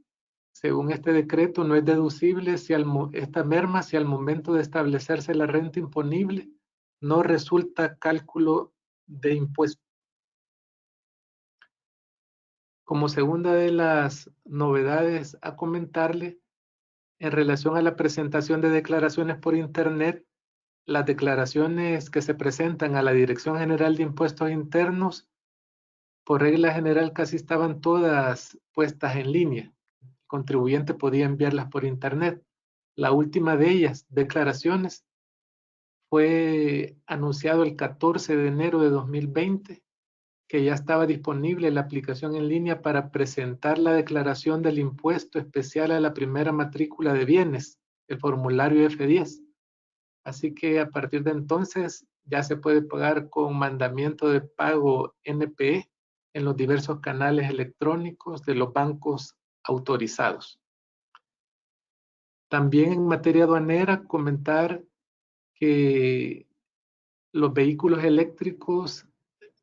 según este decreto, no es deducible esta merma si al momento de establecerse la renta imponible no resulta cálculo de impuesto. Como segunda de las novedades a comentarle, en relación a la presentación de declaraciones por Internet, las declaraciones que se presentan a la Dirección General de Impuestos Internos, por regla general casi estaban todas puestas en línea. El contribuyente podía enviarlas por Internet. La última de ellas, declaraciones, fue anunciado el 14 de enero de 2020, que ya estaba disponible la aplicación en línea para presentar la declaración del impuesto especial a la primera matrícula de bienes, el formulario F10. Así que a partir de entonces ya se puede pagar con mandamiento de pago NPE en los diversos canales electrónicos de los bancos autorizados. También en materia aduanera, comentar que los vehículos eléctricos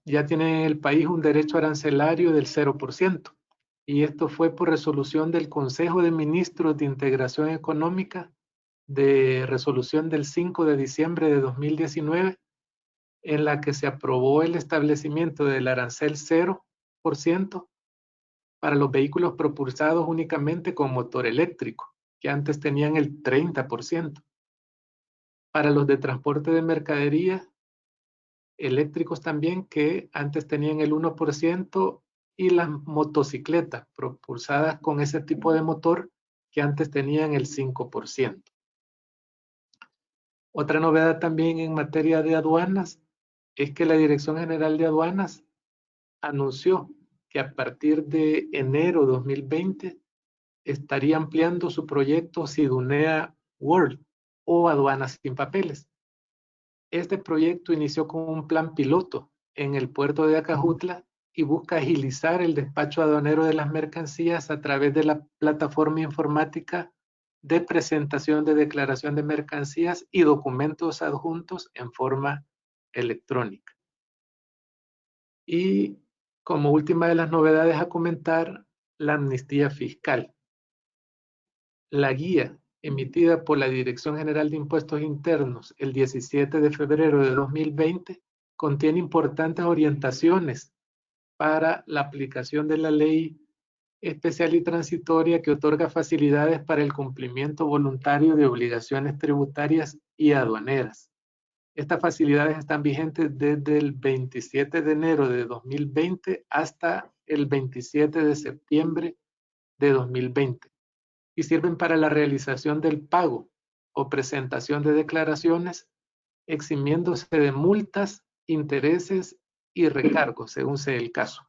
ya tienen en el país un derecho arancelario del 0%, y esto fue por resolución del Consejo de Ministros de Integración Económica de resolución del 5 de diciembre de 2019, en la que se aprobó el establecimiento del arancel 0% para los vehículos propulsados únicamente con motor eléctrico, que antes tenían el 30%. Para los de transporte de mercadería, eléctricos también, que antes tenían el 1%, y las motocicletas propulsadas con ese tipo de motor, que antes tenían el 5%. Otra novedad también en materia de aduanas es que la Dirección General de Aduanas anunció que a partir de enero 2020 estaría ampliando su proyecto Sidunea World, o aduanas sin papeles. Este proyecto inició con un plan piloto en el puerto de Acajutla y busca agilizar el despacho aduanero de las mercancías a través de la plataforma informática de presentación de declaración de mercancías y documentos adjuntos en forma electrónica. Y como última de las novedades a comentar, la amnistía fiscal. La guía emitida por la Dirección General de Impuestos Internos el 17 de febrero de 2020 contiene importantes orientaciones para la aplicación de la ley especial y transitoria que otorga facilidades para el cumplimiento voluntario de obligaciones tributarias y aduaneras. Estas facilidades están vigentes desde el 27 de enero de 2020 hasta el 27 de septiembre de 2020 y sirven para la realización del pago o presentación de declaraciones, eximiéndose de multas, intereses y recargos, según sea el caso.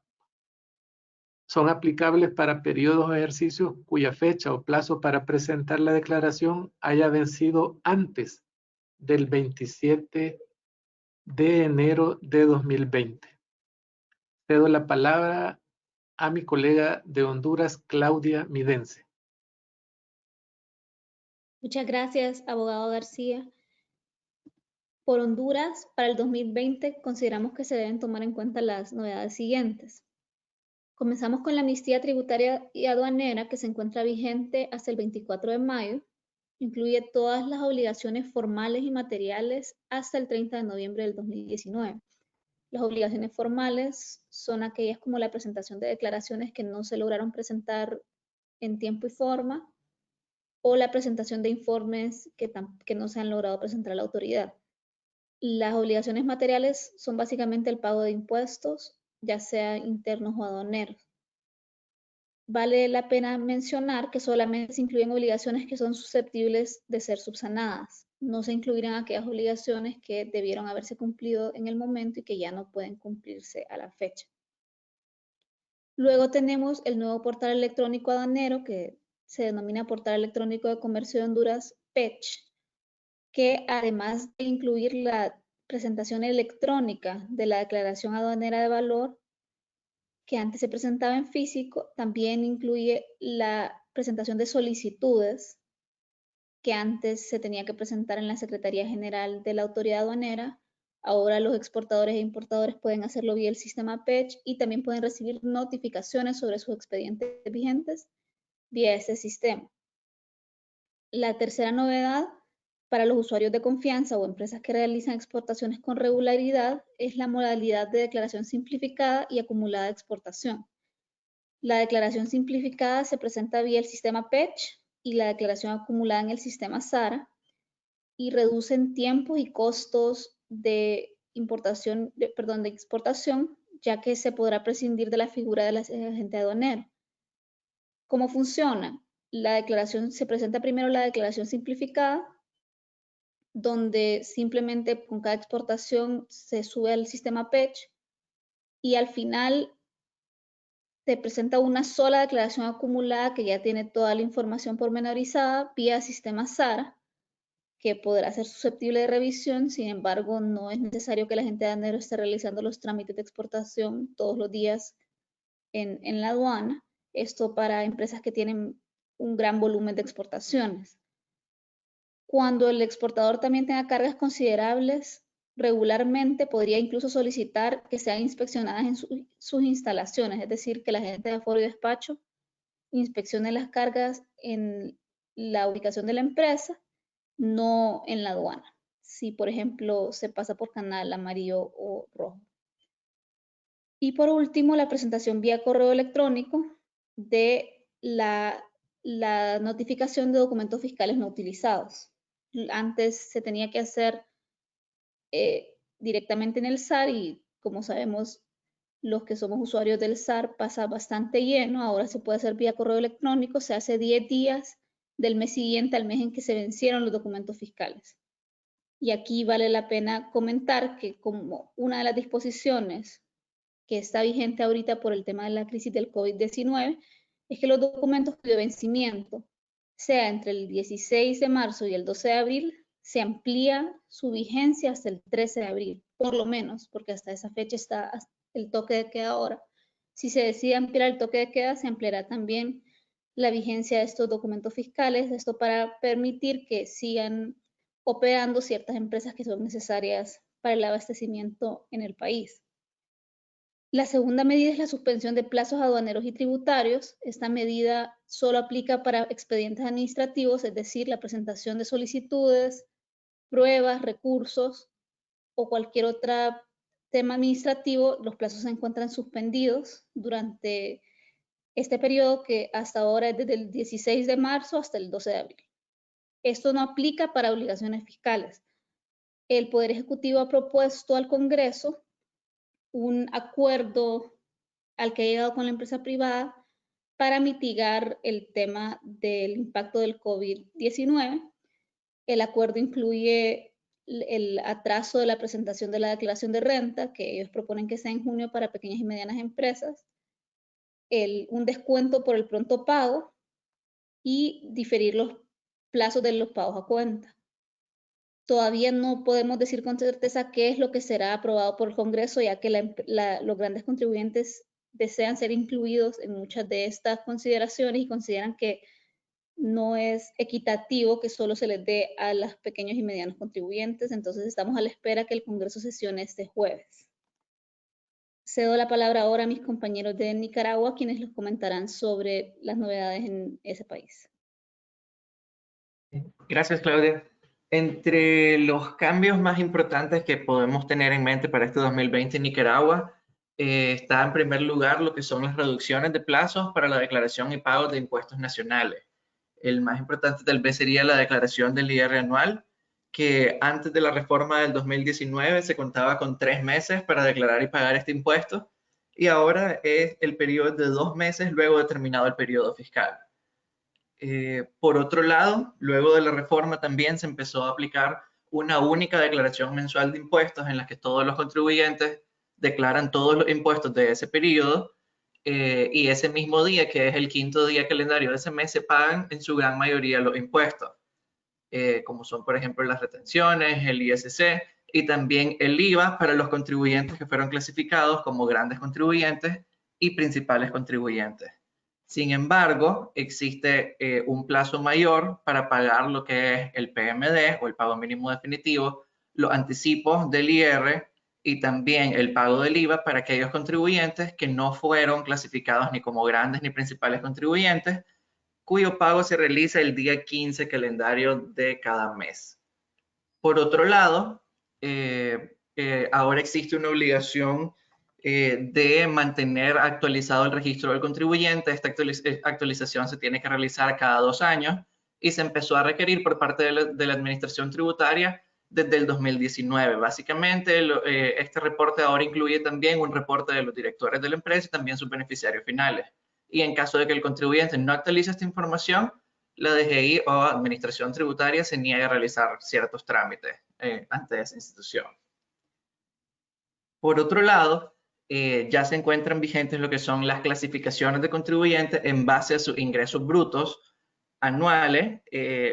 Son aplicables para periodos o ejercicios cuya fecha o plazo para presentar la declaración haya vencido antes del 27 de enero de 2020. Cedo la palabra a mi colega de Honduras, Claudia Midense. Muchas gracias, abogado García. Por Honduras, para el 2020, consideramos que se deben tomar en cuenta las novedades siguientes. Comenzamos con la amnistía tributaria y aduanera, que se encuentra vigente hasta el 24 de mayo. Incluye todas las obligaciones formales y materiales hasta el 30 de noviembre del 2019. Las obligaciones formales son aquellas como la presentación de declaraciones que no se lograron presentar en tiempo y forma, o la presentación de informes que no se han logrado presentar a la autoridad. Las obligaciones materiales son básicamente el pago de impuestos, ya sea internos o aduaneros. Vale la pena mencionar que solamente se incluyen obligaciones que son susceptibles de ser subsanadas. No se incluirán aquellas obligaciones que debieron haberse cumplido en el momento y que ya no pueden cumplirse a la fecha. Luego tenemos el nuevo portal electrónico aduanero, que se denomina Portal Electrónico de Comercio de Honduras, PECH, que además de incluir la presentación electrónica de la declaración aduanera de valor, que antes se presentaba en físico, también incluye la presentación de solicitudes, que antes se tenía que presentar en la Secretaría General de la Autoridad Aduanera. Ahora los exportadores e importadores pueden hacerlo vía el sistema PECH y también pueden recibir notificaciones sobre sus expedientes vigentes vía este sistema. La tercera novedad para los usuarios de confianza o empresas que realizan exportaciones con regularidad es la modalidad de declaración simplificada y acumulada de exportación. La declaración simplificada se presenta vía el sistema PECH y la declaración acumulada en el sistema SARA, y reducen tiempos y costos de exportación, ya que se podrá prescindir de la figura del agente aduanero. ¿Cómo funciona? Se presenta primero la declaración simplificada, donde simplemente con cada exportación se sube al sistema PECH y al final se presenta una sola declaración acumulada que ya tiene toda la información pormenorizada vía sistema SARA, que podrá ser susceptible de revisión. Sin embargo, no es necesario que el agente aduanero esté realizando los trámites de exportación todos los días en la aduana. Esto para empresas que tienen un gran volumen de exportaciones. Cuando el exportador también tenga cargas considerables, regularmente podría incluso solicitar que sean inspeccionadas en sus instalaciones, es decir, que la agente de aforo y despacho inspeccione las cargas en la ubicación de la empresa, no en la aduana, si por ejemplo se pasa por canal amarillo o rojo. Y por último, la presentación vía correo electrónico de la notificación de documentos fiscales no utilizados. Antes se tenía que hacer directamente en el SAR y como sabemos, los que somos usuarios del SAR pasa bastante lleno. Ahora se puede hacer vía correo electrónico, se hace 10 días del mes siguiente al mes en que se vencieron los documentos fiscales. Y aquí vale la pena comentar que como una de las disposiciones que está vigente ahorita por el tema de la crisis del COVID-19 es que los documentos de vencimiento, sea entre el 16 de marzo y el 12 de abril, se amplía su vigencia hasta el 13 de abril, por lo menos, porque hasta esa fecha está el toque de queda ahora. Si se decide ampliar el toque de queda, se ampliará también la vigencia de estos documentos fiscales, esto para permitir que sigan operando ciertas empresas que son necesarias para el abastecimiento en el país. La segunda medida es la suspensión de plazos aduaneros y tributarios. Esta medida solo aplica para expedientes administrativos, es decir, la presentación de solicitudes, pruebas, recursos o cualquier otro tema administrativo. Los plazos se encuentran suspendidos durante este periodo que hasta ahora es desde el 16 de marzo hasta el 12 de abril. Esto no aplica para obligaciones fiscales. El Poder Ejecutivo ha propuesto al Congreso un acuerdo al que ha llegado con la empresa privada para mitigar el tema del impacto del COVID-19. El acuerdo incluye el atraso de la presentación de la declaración de renta, que ellos proponen que sea en junio para pequeñas y medianas empresas, un descuento por el pronto pago y diferir los plazos de los pagos a cuenta. Todavía no podemos decir con certeza qué es lo que será aprobado por el Congreso, ya que los grandes contribuyentes desean ser incluidos en muchas de estas consideraciones y consideran que no es equitativo que solo se les dé a los pequeños y medianos contribuyentes. Entonces estamos a la espera que el Congreso sesione este jueves. Cedo la palabra ahora a mis compañeros de Nicaragua, quienes les comentarán sobre las novedades en ese país. Gracias, Claudia. Entre los cambios más importantes que podemos tener en mente para este 2020 en Nicaragua, está en primer lugar lo que son las reducciones de plazos para la declaración y pago de impuestos nacionales. El más importante tal vez sería la declaración del IR anual, que antes de la reforma del 2019 se contaba con 3 meses para declarar y pagar este impuesto, y ahora es el periodo de 2 meses luego de terminado el periodo fiscal. Por otro lado, luego de la reforma también se empezó a aplicar una única declaración mensual de impuestos en la que todos los contribuyentes declaran todos los impuestos de ese periodo y ese mismo día, que es el 5º día calendario de ese mes, se pagan en su gran mayoría los impuestos, como son por ejemplo las retenciones, el ISC y también el IVA para los contribuyentes que fueron clasificados como grandes contribuyentes y principales contribuyentes. Sin embargo, existe un plazo mayor para pagar lo que es el PMD o el pago mínimo definitivo, los anticipos del IR y también el pago del IVA para aquellos contribuyentes que no fueron clasificados ni como grandes ni principales contribuyentes, cuyo pago se realiza el día 15 calendario de cada mes. Por otro lado, ahora existe una obligación de mantener actualizado el registro del contribuyente. Esta actualización se tiene que realizar cada 2 años y se empezó a requerir por parte de la Administración Tributaria desde el 2019. Básicamente, este reporte ahora incluye también un reporte de los directores de la empresa y también sus beneficiarios finales. Y en caso de que el contribuyente no actualice esta información, la DGI o Administración Tributaria se niega a realizar ciertos trámites ante esa institución. Por otro lado, ya se encuentran vigentes lo que son las clasificaciones de contribuyentes en base a sus ingresos brutos anuales,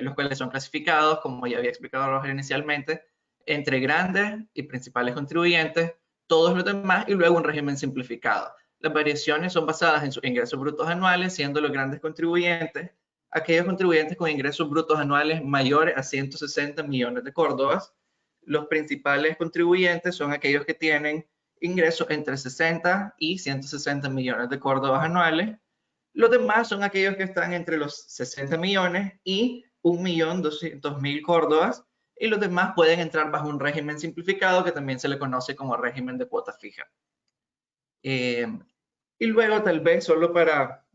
los cuales son clasificados, como ya había explicado Roger inicialmente, entre grandes y principales contribuyentes, todos los demás y luego un régimen simplificado. Las variaciones son basadas en sus ingresos brutos anuales, siendo los grandes contribuyentes aquellos contribuyentes con ingresos brutos anuales mayores a 160 millones de córdobas. Los principales contribuyentes son aquellos que tienen ingresos entre 60 y 160 millones de córdobas anuales. Los demás son aquellos que están entre los 60 millones y 1.200.000 córdobas, y los demás pueden entrar bajo un régimen simplificado que también se le conoce como régimen de cuota fija. Y luego, tal vez solo para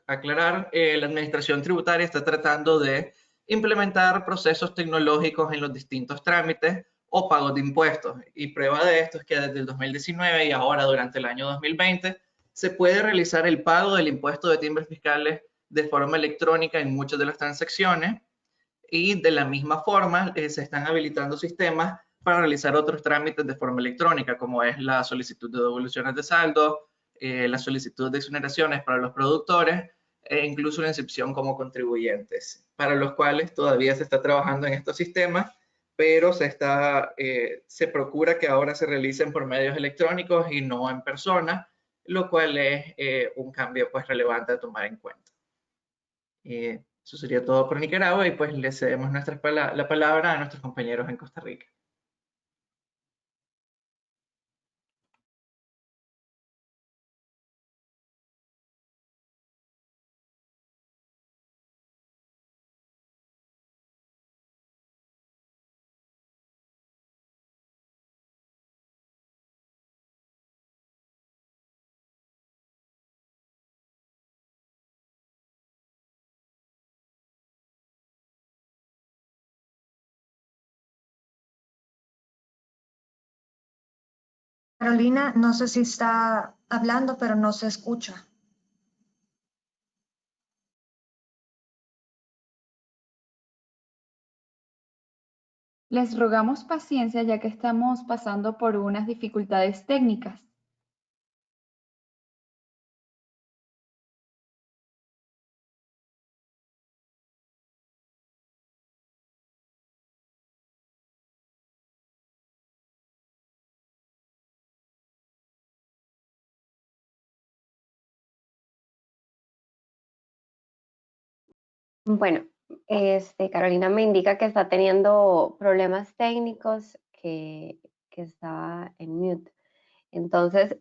aclarar, la Administración Tributaria está tratando de implementar procesos tecnológicos en los distintos trámites o pagos de impuestos. Y prueba de esto es que desde el 2019 y ahora durante el año 2020 se puede realizar el pago del impuesto de timbres fiscales de forma electrónica en muchas de las transacciones, y de la misma forma se están habilitando sistemas para realizar otros trámites de forma electrónica, como es la solicitud de devoluciones de saldo, la solicitud de exoneraciones para los productores e incluso la inscripción como contribuyentes, para los cuales todavía se está trabajando en estos sistemas, pero se procura que ahora se realicen por medios electrónicos y no en persona, lo cual es un cambio pues relevante a tomar en cuenta. Eso sería todo por Nicaragua y pues le cedemos la palabra a nuestros compañeros en Costa Rica. Carolina, no sé si está hablando, pero no se escucha. Les rogamos paciencia ya que estamos pasando por unas dificultades técnicas. Bueno, Carolina me indica que está teniendo problemas técnicos, que está en mute. Entonces,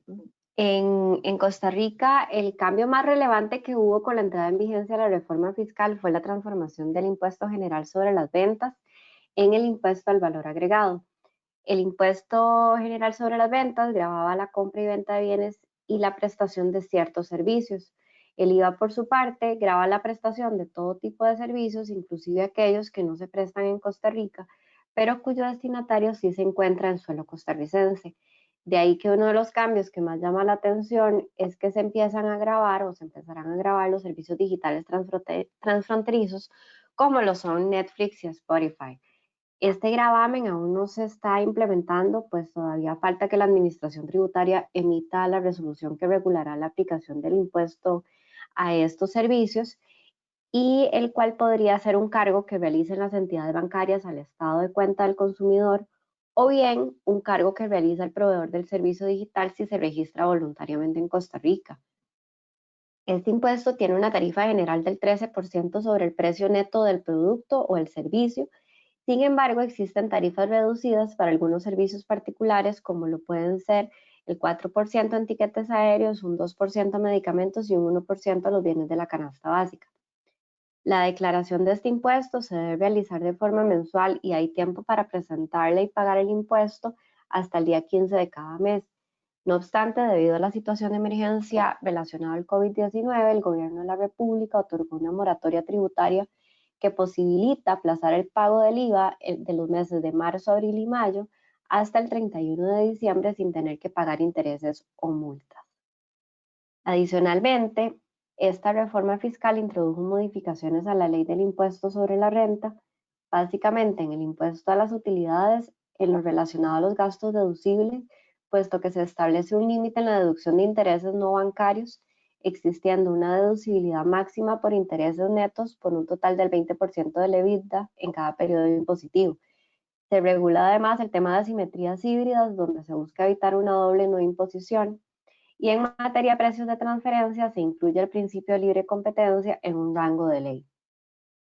en Costa Rica, el cambio más relevante que hubo con la entrada en vigencia de la reforma fiscal fue la transformación del impuesto general sobre las ventas en el impuesto al valor agregado. El impuesto general sobre las ventas gravaba la compra y venta de bienes y la prestación de ciertos servicios. El IVA, por su parte, grava la prestación de todo tipo de servicios, inclusive aquellos que no se prestan en Costa Rica, pero cuyo destinatario sí se encuentra en suelo costarricense. De ahí que uno de los cambios que más llama la atención es que se empiezan a gravar o se empezarán a grabar los servicios digitales transfronterizos, como lo son Netflix y Spotify. Este gravamen aún no se está implementando, pues todavía falta que la Administración Tributaria emita la resolución que regulará la aplicación del impuesto a estos servicios, y el cual podría ser un cargo que realicen las entidades bancarias al estado de cuenta del consumidor, o bien un cargo que realiza el proveedor del servicio digital si se registra voluntariamente en Costa Rica. Este impuesto tiene una tarifa general del 13% sobre el precio neto del producto o el servicio. Sin embargo, existen tarifas reducidas para algunos servicios particulares, como lo pueden ser el 4% en tiquetes aéreos, un 2% en medicamentos y un 1% a los bienes de la canasta básica. La declaración de este impuesto se debe realizar de forma mensual y hay tiempo para presentarla y pagar el impuesto hasta el día 15 de cada mes. No obstante, debido a la situación de emergencia relacionada al COVID-19, el Gobierno de la República otorgó una moratoria tributaria que posibilita aplazar el pago del IVA de los meses de marzo, abril y mayo hasta el 31 de diciembre sin tener que pagar intereses o multas. Adicionalmente, esta reforma fiscal introdujo modificaciones a la ley del impuesto sobre la renta, básicamente en el impuesto a las utilidades, en lo relacionado a los gastos deducibles, puesto que se establece un límite en la deducción de intereses no bancarios, existiendo una deducibilidad máxima por intereses netos por un total del 20% del EBITDA en cada periodo impositivo. Se regula además el tema de asimetrías híbridas, donde se busca evitar una doble no imposición. Y en materia de precios de transferencia se incluye el principio de libre competencia en un rango de ley.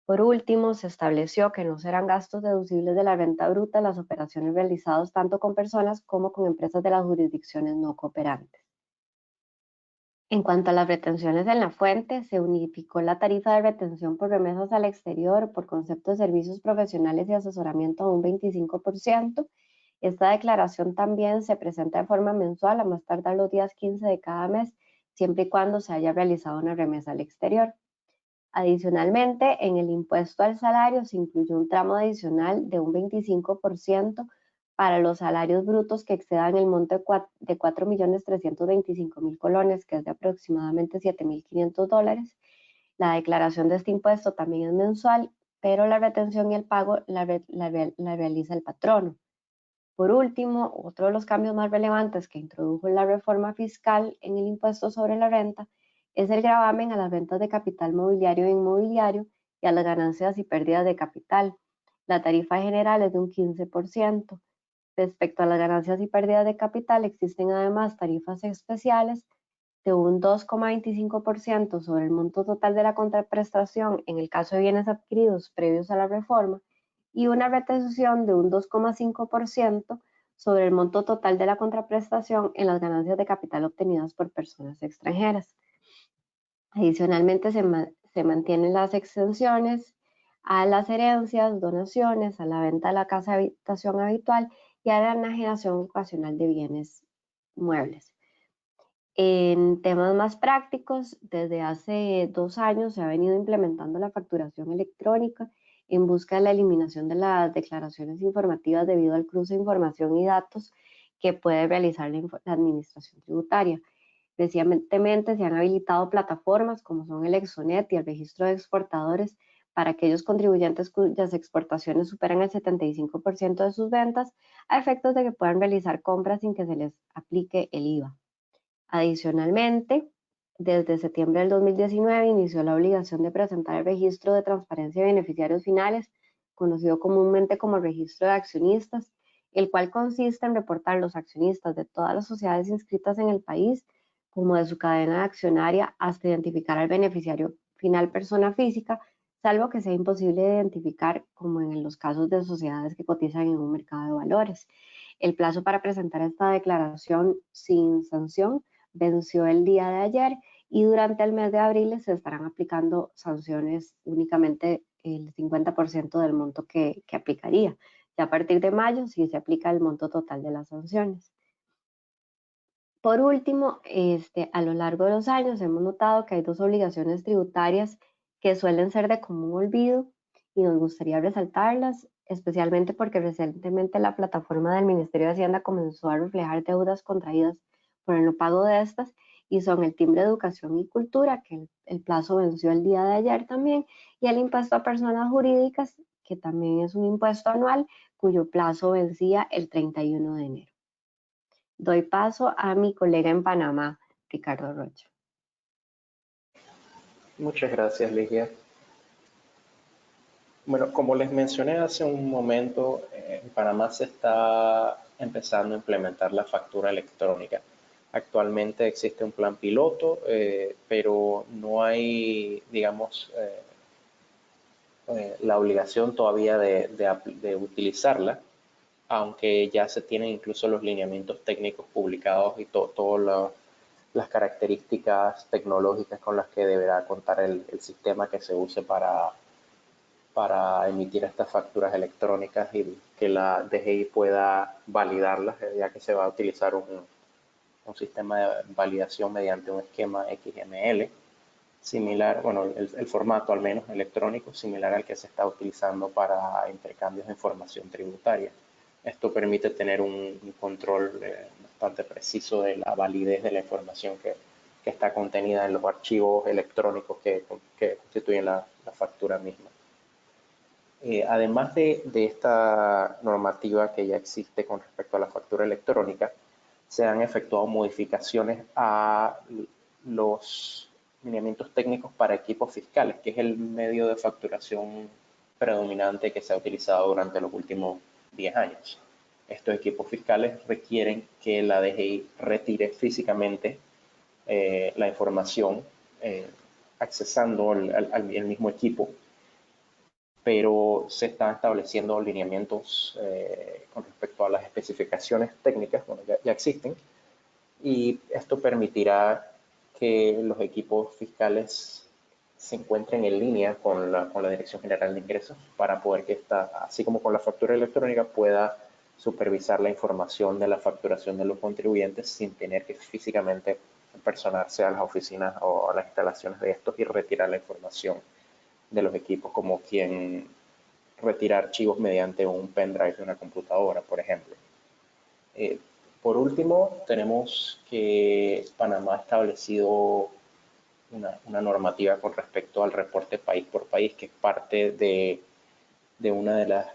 Por último, se estableció que no serán gastos deducibles de la renta bruta las operaciones realizadas tanto con personas como con empresas de las jurisdicciones no cooperantes. En cuanto a las retenciones en la fuente, se unificó la tarifa de retención por remesas al exterior por concepto de servicios profesionales y asesoramiento a un 25%. Esta declaración también se presenta de forma mensual a más tardar los días 15 de cada mes, siempre y cuando se haya realizado una remesa al exterior. Adicionalmente, en el impuesto al salario se incluyó un tramo adicional de un 25% para los salarios brutos que excedan el monto de 4.325.000 colones, que es de aproximadamente $7.500. La declaración de este impuesto también es mensual, pero la retención y el pago la realiza el patrono. Por último, otro de los cambios más relevantes que introdujo la reforma fiscal en el impuesto sobre la renta es el gravamen a las rentas de capital mobiliario e inmobiliario y a las ganancias y pérdidas de capital. La tarifa general es de un 15%. Respecto a las ganancias y pérdidas de capital, existen además tarifas especiales de un 2,25% sobre el monto total de la contraprestación en el caso de bienes adquiridos previos a la reforma y una retención de un 2,5% sobre el monto total de la contraprestación en las ganancias de capital obtenidas por personas extranjeras. Adicionalmente, se mantienen las exenciones a las herencias, donaciones, a la venta de la casa de habitación habitual y a la enajenación ocasional de bienes muebles. En temas más prácticos, desde hace 2 años se ha venido implementando la facturación electrónica en busca de la eliminación de las declaraciones informativas debido al cruce de información y datos que puede realizar la administración tributaria. Recientemente se han habilitado plataformas como son el Exonet y el registro de exportadores para aquellos contribuyentes cuyas exportaciones superan el 75% de sus ventas, a efectos de que puedan realizar compras sin que se les aplique el IVA. Adicionalmente, desde septiembre del 2019 inició la obligación de presentar el registro de transparencia de beneficiarios finales, conocido comúnmente como el registro de accionistas, el cual consiste en reportar los accionistas de todas las sociedades inscritas en el país, como de su cadena accionaria, hasta identificar al beneficiario final persona física, salvo que sea imposible de identificar, como en los casos de sociedades que cotizan en un mercado de valores. El plazo para presentar esta declaración sin sanción venció el día de ayer y durante el mes de abril se estarán aplicando sanciones únicamente el 50% del monto que aplicaría. Ya a partir de mayo sí se aplica el monto total de las sanciones. Por último, a lo largo de los años hemos notado que hay 2 obligaciones tributarias que suelen ser de común olvido y nos gustaría resaltarlas, especialmente porque recientemente la plataforma del Ministerio de Hacienda comenzó a reflejar deudas contraídas por el no pago de estas, y son el timbre de educación y cultura, que el plazo venció el día de ayer también, y el impuesto a personas jurídicas, que también es un impuesto anual, cuyo plazo vencía el 31 de enero. Doy paso a mi colega en Panamá, Ricardo Rocha. Muchas gracias, Ligia. Bueno, como les mencioné hace un momento, en Panamá se está empezando a implementar la factura electrónica. Actualmente existe un plan piloto, pero no hay, digamos, la obligación todavía de utilizarla, aunque ya se tienen incluso los lineamientos técnicos publicados y todas las características tecnológicas con las que deberá contar el sistema que se use para emitir estas facturas electrónicas y que la DGI pueda validarlas, ya que se va a utilizar un sistema de validación mediante un esquema XML similar, bueno, el formato al menos electrónico, similar al que se está utilizando para intercambios de información tributaria. Esto permite tener un control bastante preciso de la validez de la información que está contenida en los archivos electrónicos que constituyen la factura misma. Además de esta normativa que ya existe con respecto a la factura electrónica, se han efectuado modificaciones a los lineamientos técnicos para equipos fiscales, que es el medio de facturación predominante que se ha utilizado durante los últimos 10 años. Estos equipos fiscales requieren que la DGI retire físicamente la información accesando al mismo equipo, pero se están estableciendo lineamientos con respecto a las especificaciones técnicas, bueno, ya existen, y esto permitirá que los equipos fiscales se encuentren en línea con la Dirección General de Ingresos para poder que esta, así como con la factura electrónica, pueda supervisar la información de la facturación de los contribuyentes sin tener que físicamente personarse a las oficinas o a las instalaciones de estos y retirar la información de los equipos, como quien retirar archivos mediante un pendrive de una computadora, por ejemplo. Por último, tenemos que Panamá ha establecido una normativa con respecto al reporte país por país, que es parte de una de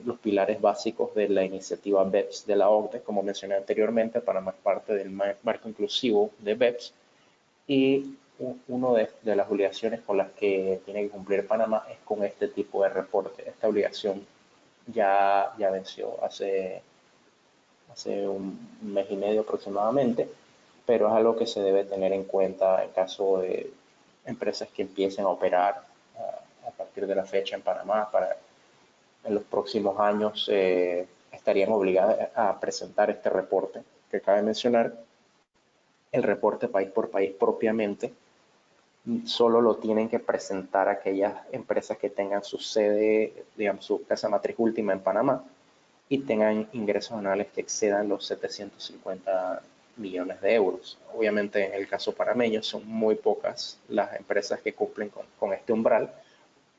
los pilares básicos de la iniciativa BEPS de la OCDE. Como mencioné anteriormente, Panamá es parte del marco inclusivo de BEPS, y una de las obligaciones con las que tiene que cumplir Panamá es con este tipo de reporte. Esta obligación ya venció hace un mes y medio aproximadamente, pero es algo que se debe tener en cuenta en caso de empresas que empiecen a operar a partir de la fecha en Panamá. En los próximos años estarían obligadas a presentar este reporte, que cabe mencionar. El reporte país por país propiamente solo lo tienen que presentar aquellas empresas que tengan su sede, digamos, su casa matriz última en Panamá y tengan ingresos anuales que excedan los 750 millones de euros. Obviamente, en el caso panameño, son muy pocas las empresas que cumplen con este umbral,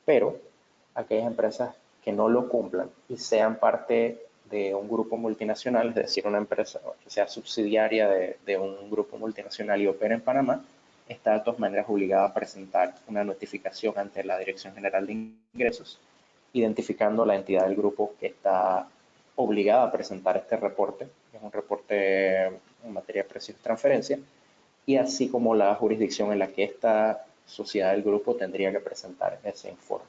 pero aquellas empresas que no lo cumplan y sean parte de un grupo multinacional, es decir, una empresa que sea subsidiaria de un grupo multinacional y opera en Panamá, está de todas maneras obligada a presentar una notificación ante la Dirección General de Ingresos, identificando la entidad del grupo que está obligada a presentar este reporte, que es un reporte en materia de precios de transferencia, y así como la jurisdicción en la que esta sociedad del grupo tendría que presentar ese informe.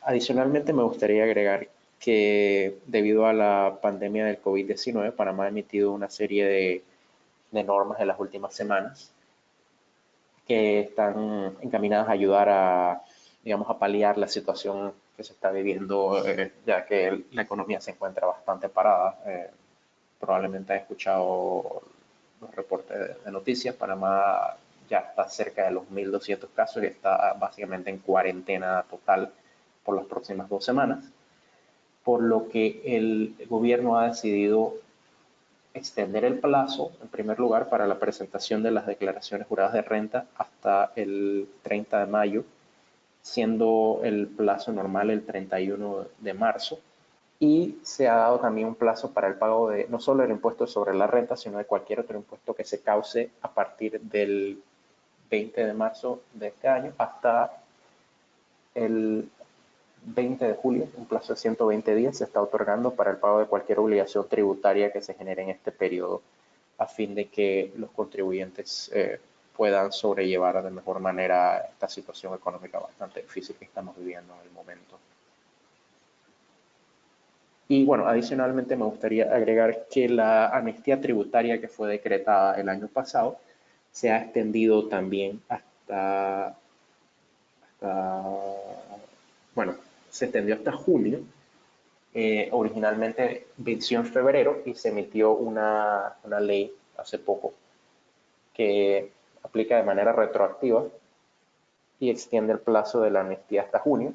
Adicionalmente, me gustaría agregar que debido a la pandemia del COVID-19, Panamá ha emitido una serie de normas en las últimas semanas que están encaminadas a ayudar a paliar la situación que se está viviendo, ya que la economía se encuentra bastante parada. Probablemente has escuchado los reportes de noticias. Panamá ya está cerca de los 1.200 casos y está básicamente en cuarentena total por las próximas 2 semanas, por lo que el gobierno ha decidido extender el plazo, en primer lugar, para la presentación de las declaraciones juradas de renta hasta el 30 de mayo, siendo el plazo normal el 31 de marzo. Y se ha dado también un plazo para el pago de no solo el impuesto sobre la renta, sino de cualquier otro impuesto que se cause a partir del 20 de marzo de este año hasta el 20 de julio, un plazo de 120 días se está otorgando para el pago de cualquier obligación tributaria que se genere en este periodo, a fin de que los contribuyentes puedan sobrellevar de mejor manera esta situación económica bastante difícil que estamos viviendo en el momento. Y bueno, adicionalmente me gustaría agregar que la amnistía tributaria que fue decretada el año pasado se ha extendido también se extendió hasta junio. Originalmente venció en febrero y se emitió una ley hace poco que aplica de manera retroactiva y extiende el plazo de la amnistía hasta junio,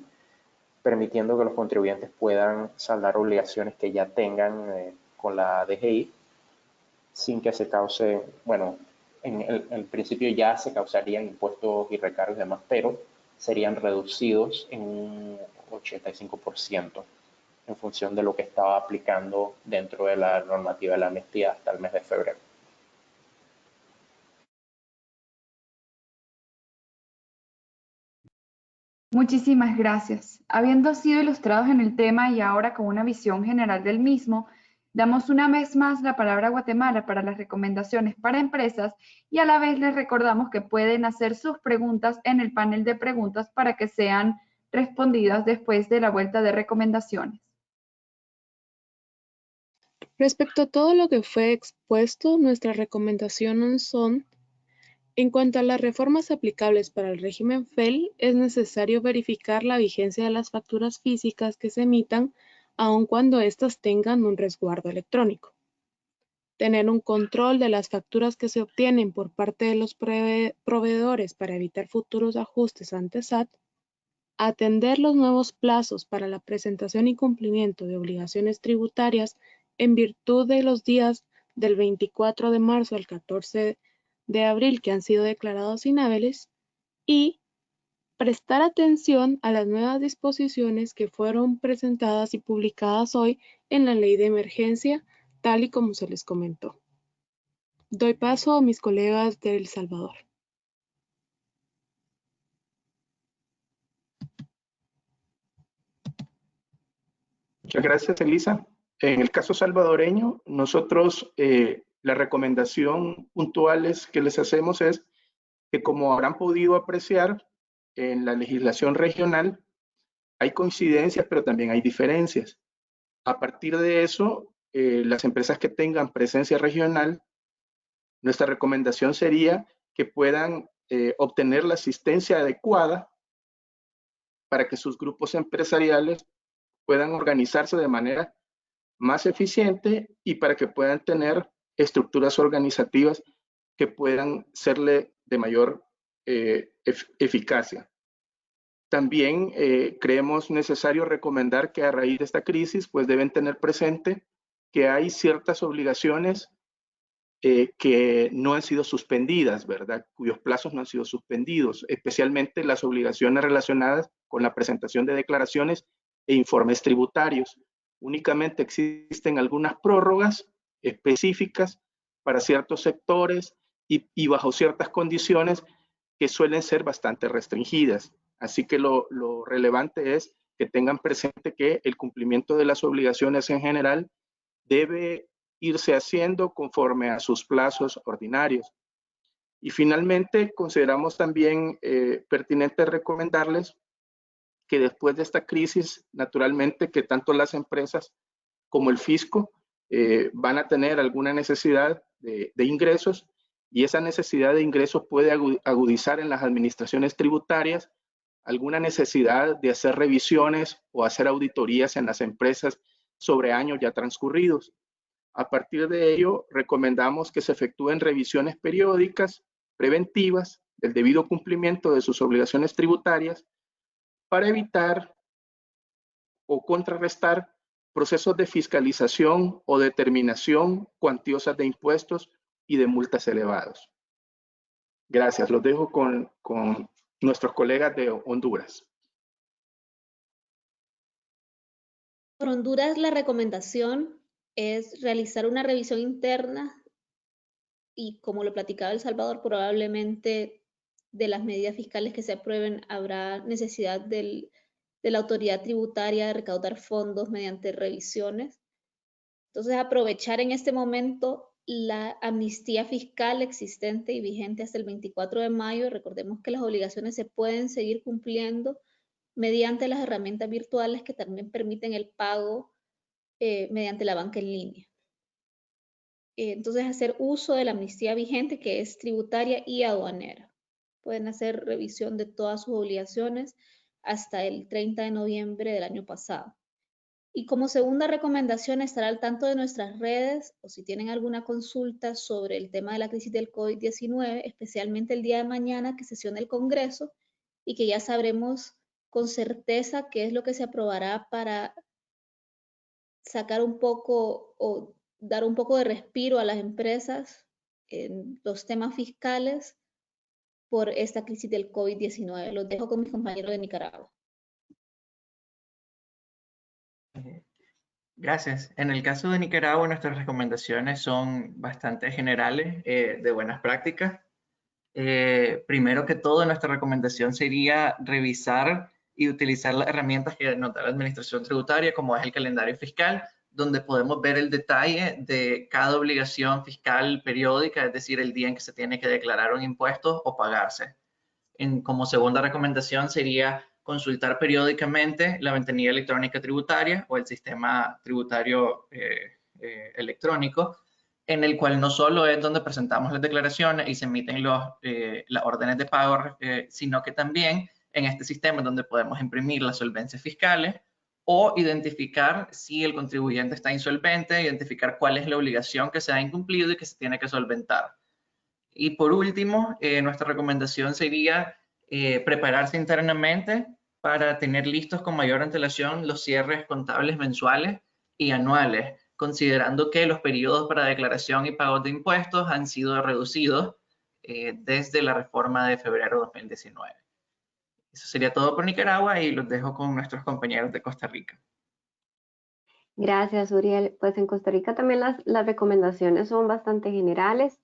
permitiendo que los contribuyentes puedan saldar obligaciones que ya tengan con la DGI sin que se cause, en el principio ya se causarían impuestos y recargos y demás, pero serían reducidos en un 85% en función de lo que estaba aplicando dentro de la normativa de la amnistía hasta el mes de febrero. Muchísimas gracias. Habiendo sido ilustrados en el tema y ahora con una visión general del mismo, damos una vez más la palabra a Guatemala para las recomendaciones para empresas y a la vez les recordamos que pueden hacer sus preguntas en el panel de preguntas para que sean respondidas después de la vuelta de recomendaciones. Respecto a todo lo que fue expuesto, nuestras recomendaciones son: en cuanto a las reformas aplicables para el régimen FEL, es necesario verificar la vigencia de las facturas físicas que se emitan, aun cuando éstas tengan un resguardo electrónico. Tener un control de las facturas que se obtienen por parte de los proveedores para evitar futuros ajustes ante SAT. Atender los nuevos plazos para la presentación y cumplimiento de obligaciones tributarias en virtud de los días del 24 de marzo al 14 de abril que han sido declarados inhábiles, y prestar atención a las nuevas disposiciones que fueron presentadas y publicadas hoy en la Ley de Emergencia, tal y como se les comentó. Doy paso a mis colegas de El Salvador. Muchas gracias, Elisa. En el caso salvadoreño, nosotros la recomendación puntuales que les hacemos es que, como habrán podido apreciar en la legislación regional, hay coincidencias, pero también hay diferencias. A partir de eso, las empresas que tengan presencia regional, nuestra recomendación sería que puedan obtener la asistencia adecuada para que sus grupos empresariales puedan organizarse de manera más eficiente y para que puedan tener estructuras organizativas que puedan serle de mayor eficacia. También creemos necesario recomendar que a raíz de esta crisis, pues deben tener presente que hay ciertas obligaciones que no han sido suspendidas, ¿verdad? Cuyos plazos no han sido suspendidos, especialmente las obligaciones relacionadas con la presentación de declaraciones e informes tributarios. Únicamente existen algunas prórrogas específicas para ciertos sectores y bajo ciertas condiciones que suelen ser bastante restringidas. Así que lo relevante es que tengan presente que el cumplimiento de las obligaciones en general debe irse haciendo conforme a sus plazos ordinarios. Y finalmente, consideramos también pertinente recomendarles que después de esta crisis, naturalmente que tanto las empresas como el fisco van a tener alguna necesidad de ingresos, y esa necesidad de ingresos puede agudizar en las administraciones tributarias alguna necesidad de hacer revisiones o hacer auditorías en las empresas sobre años ya transcurridos. A partir de ello, recomendamos que se efectúen revisiones periódicas, preventivas, del debido cumplimiento de sus obligaciones tributarias para evitar o contrarrestar procesos de fiscalización o determinación cuantiosas de impuestos y de multas elevados. Gracias. Los dejo con nuestros colegas de Honduras. Por Honduras, la recomendación es realizar una revisión interna y, como lo platicaba El Salvador, probablemente de las medidas fiscales que se aprueben habrá necesidad de la autoridad tributaria de recaudar fondos mediante revisiones. Entonces, aprovechar en este momento la amnistía fiscal existente y vigente hasta el 24 de mayo. Recordemos que las obligaciones se pueden seguir cumpliendo mediante las herramientas virtuales que también permiten el pago mediante la banca en línea. Entonces, hacer uso de la amnistía vigente, que es tributaria y aduanera. Pueden hacer revisión de todas sus obligaciones hasta el 30 de noviembre del año pasado. Y como segunda recomendación, estar al tanto de nuestras redes, o si tienen alguna consulta sobre el tema de la crisis del COVID-19, especialmente el día de mañana que sesiona el Congreso y que ya sabremos con certeza qué es lo que se aprobará para sacar un poco o dar un poco de respiro a las empresas en los temas fiscales por esta crisis del COVID-19. Los dejo con mis compañeros de Nicaragua. Gracias. En el caso de Nicaragua, nuestras recomendaciones son bastante generales, de buenas prácticas. Primero que todo, nuestra recomendación sería revisar y utilizar las herramientas que nos da la Administración Tributaria, como es el calendario fiscal, donde podemos ver el detalle de cada obligación fiscal periódica, es decir, el día en que se tiene que declarar un impuesto o pagarse. Como segunda recomendación sería consultar periódicamente la ventanilla electrónica tributaria o el sistema tributario electrónico, en el cual no solo es donde presentamos las declaraciones y se emiten las órdenes de pago, sino que también en este sistema es donde podemos imprimir las solvencias fiscales o identificar si el contribuyente está insolvente, identificar cuál es la obligación que se ha incumplido y que se tiene que solventar. Y por último, nuestra recomendación sería prepararse internamente para tener listos con mayor antelación los cierres contables mensuales y anuales, considerando que los periodos para declaración y pagos de impuestos han sido reducidos desde la reforma de febrero de 2019. Eso sería todo por Nicaragua y los dejo con nuestros compañeros de Costa Rica. Gracias, Uriel. Pues en Costa Rica también las recomendaciones son bastante generales.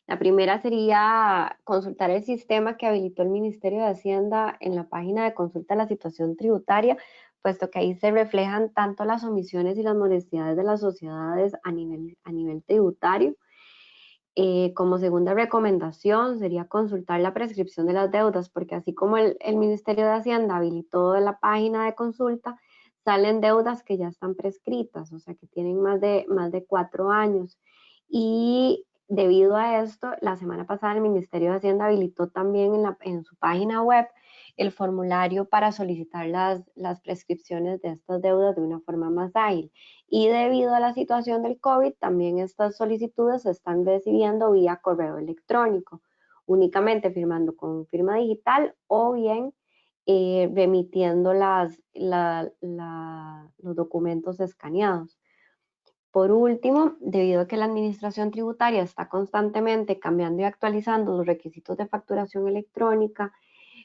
La primera sería consultar el sistema que habilitó el Ministerio de Hacienda en la página de consulta de la situación tributaria, puesto que ahí se reflejan tanto las omisiones y las morosidades de las sociedades a nivel tributario. Como segunda recomendación sería consultar la prescripción de las deudas, porque así como el Ministerio de Hacienda habilitó la página de consulta, salen deudas que ya están prescritas, o sea que tienen más de 4 años. Y debido a esto, la semana pasada el Ministerio de Hacienda habilitó también en su página web el formulario para solicitar las prescripciones de estas deudas de una forma más ágil. Y debido a la situación del COVID, también estas solicitudes se están recibiendo vía correo electrónico, únicamente firmando con firma digital o bien remitiendo los documentos escaneados. Por último, debido a que la Administración Tributaria está constantemente cambiando y actualizando los requisitos de facturación electrónica,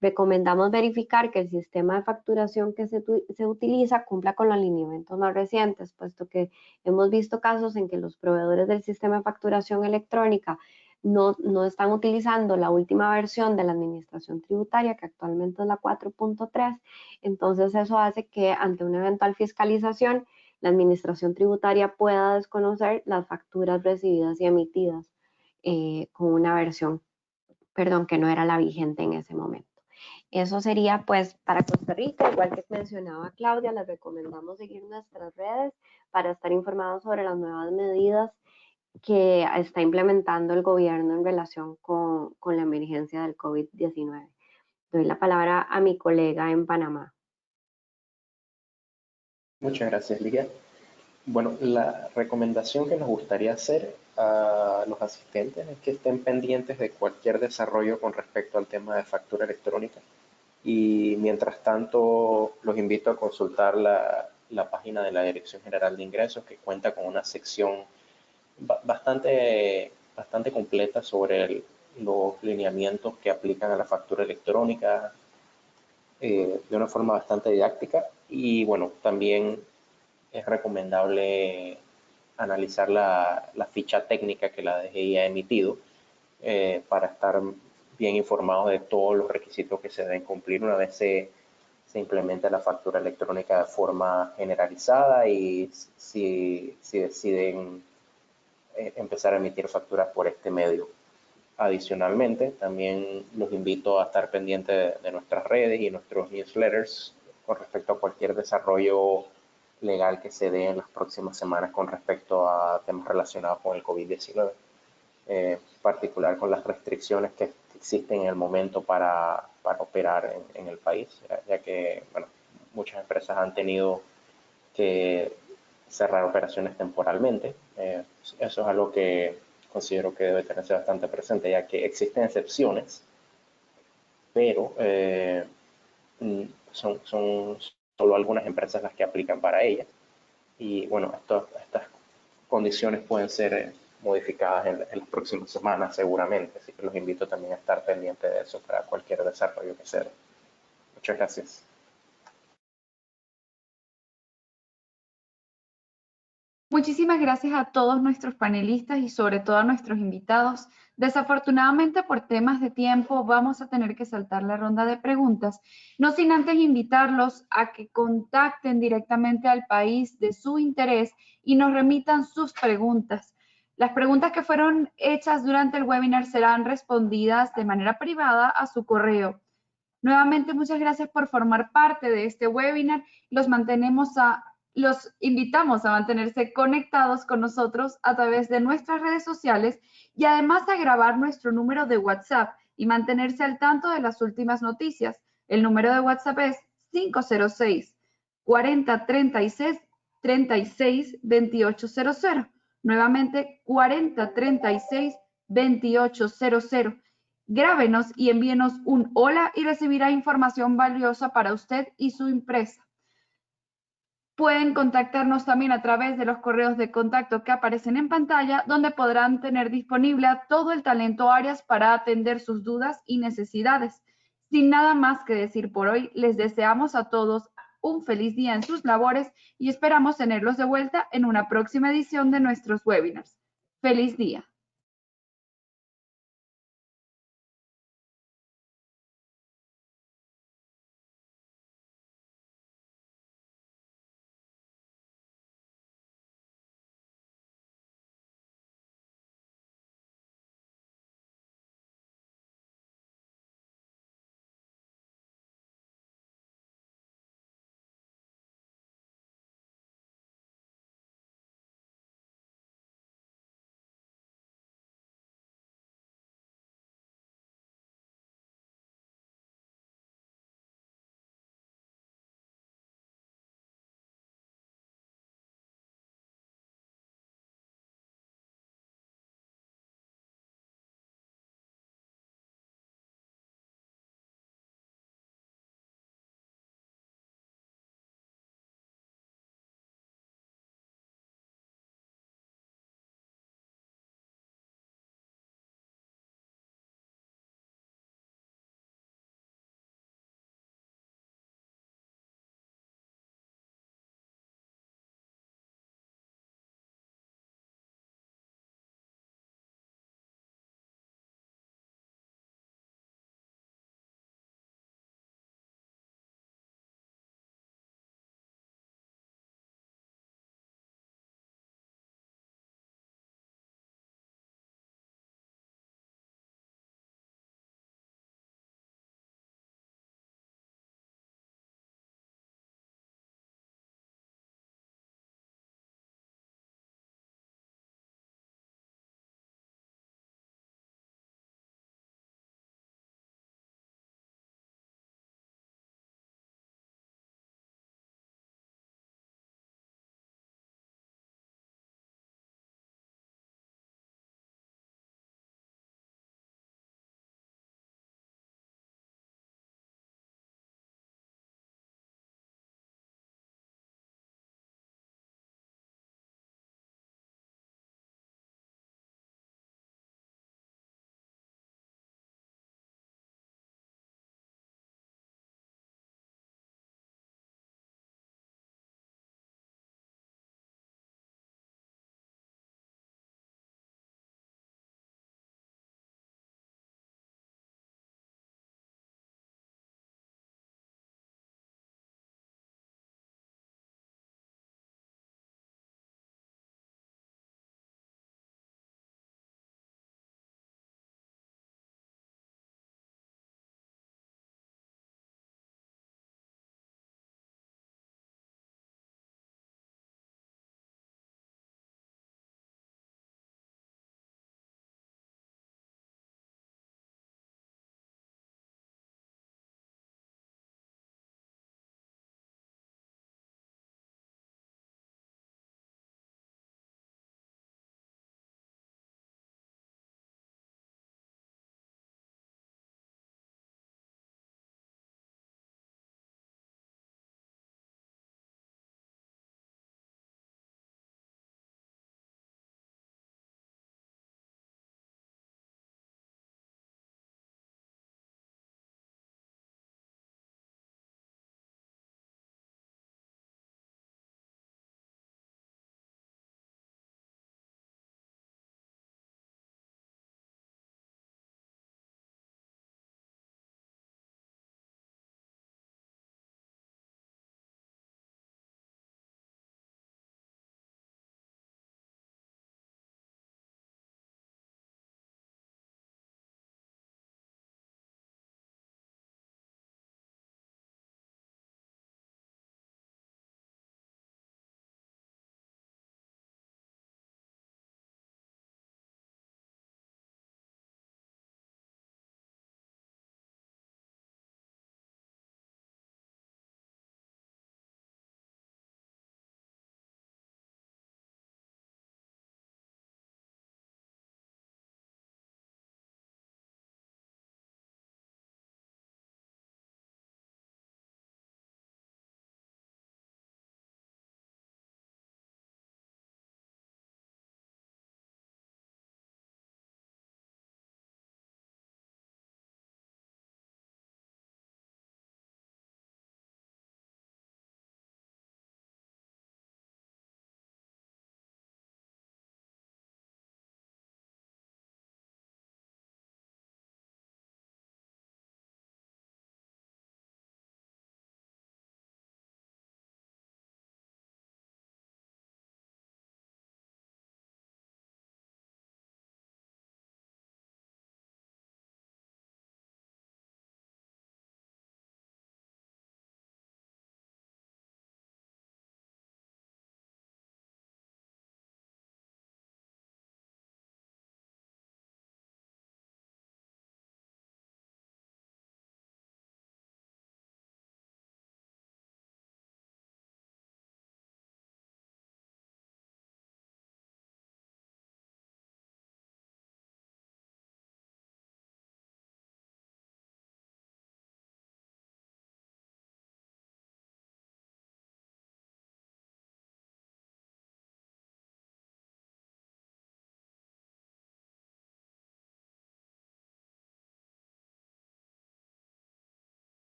recomendamos verificar que el sistema de facturación que se utiliza cumpla con los lineamientos más recientes, puesto que hemos visto casos en que los proveedores del sistema de facturación electrónica no están utilizando la última versión de la Administración Tributaria, que actualmente es la 4.3. Entonces eso hace que ante una eventual fiscalización, la Administración Tributaria pueda desconocer las facturas recibidas y emitidas con una versión, que no era la vigente en ese momento. Eso sería pues para Costa Rica. Igual que mencionaba Claudia, les recomendamos seguir nuestras redes para estar informados sobre las nuevas medidas que está implementando el gobierno en relación con la emergencia del COVID-19. Doy la palabra a mi colega en Panamá. Muchas gracias, Ligia. Bueno, la recomendación que nos gustaría hacer a los asistentes es que estén pendientes de cualquier desarrollo con respecto al tema de factura electrónica. Y mientras tanto, los invito a consultar la página de la Dirección General de Ingresos, que cuenta con una sección bastante completa sobre los lineamientos que aplican a la factura electrónica de una forma bastante didáctica. Y bueno, también es recomendable analizar la ficha técnica que la DGI ha emitido para estar bien informados de todos los requisitos que se deben cumplir una vez se implementa la factura electrónica de forma generalizada y si deciden empezar a emitir facturas por este medio. Adicionalmente, también los invito a estar pendientes de nuestras redes y nuestros newsletters con respecto a cualquier desarrollo legal que se dé en las próximas semanas con respecto a temas relacionados con el COVID-19, en particular con las restricciones que existen en el momento para operar en el país, ya que bueno, muchas empresas han tenido que cerrar operaciones temporalmente. Eso es algo que considero que debe tenerse bastante presente, ya que existen excepciones, pero son solo algunas empresas las que aplican para ellas. Y bueno, estas condiciones pueden ser modificadas en las próximas semanas seguramente, así que los invito también a estar pendientes de eso para cualquier desarrollo que se dé. Muchas gracias. Muchísimas gracias a todos nuestros panelistas y sobre todo a nuestros invitados. Desafortunadamente, por temas de tiempo, vamos a tener que saltar la ronda de preguntas, no sin antes invitarlos a que contacten directamente al país de su interés y nos remitan sus preguntas. Las preguntas que fueron hechas durante el webinar serán respondidas de manera privada a su correo. Nuevamente, muchas gracias por formar parte de este webinar. Los invitamos a mantenerse conectados con nosotros a través de nuestras redes sociales y además a grabar nuestro número de WhatsApp y mantenerse al tanto de las últimas noticias. El número de WhatsApp es 506-4036-36-2800. Nuevamente, 4036-2800. Grábenos y envíenos un hola y recibirá información valiosa para usted y su empresa. Pueden contactarnos también a través de los correos de contacto que aparecen en pantalla, donde podrán tener disponible a todo el talento Arias para atender sus dudas y necesidades. Sin nada más que decir por hoy, les deseamos a todos un feliz día en sus labores y esperamos tenerlos de vuelta en una próxima edición de nuestros webinars. ¡Feliz día!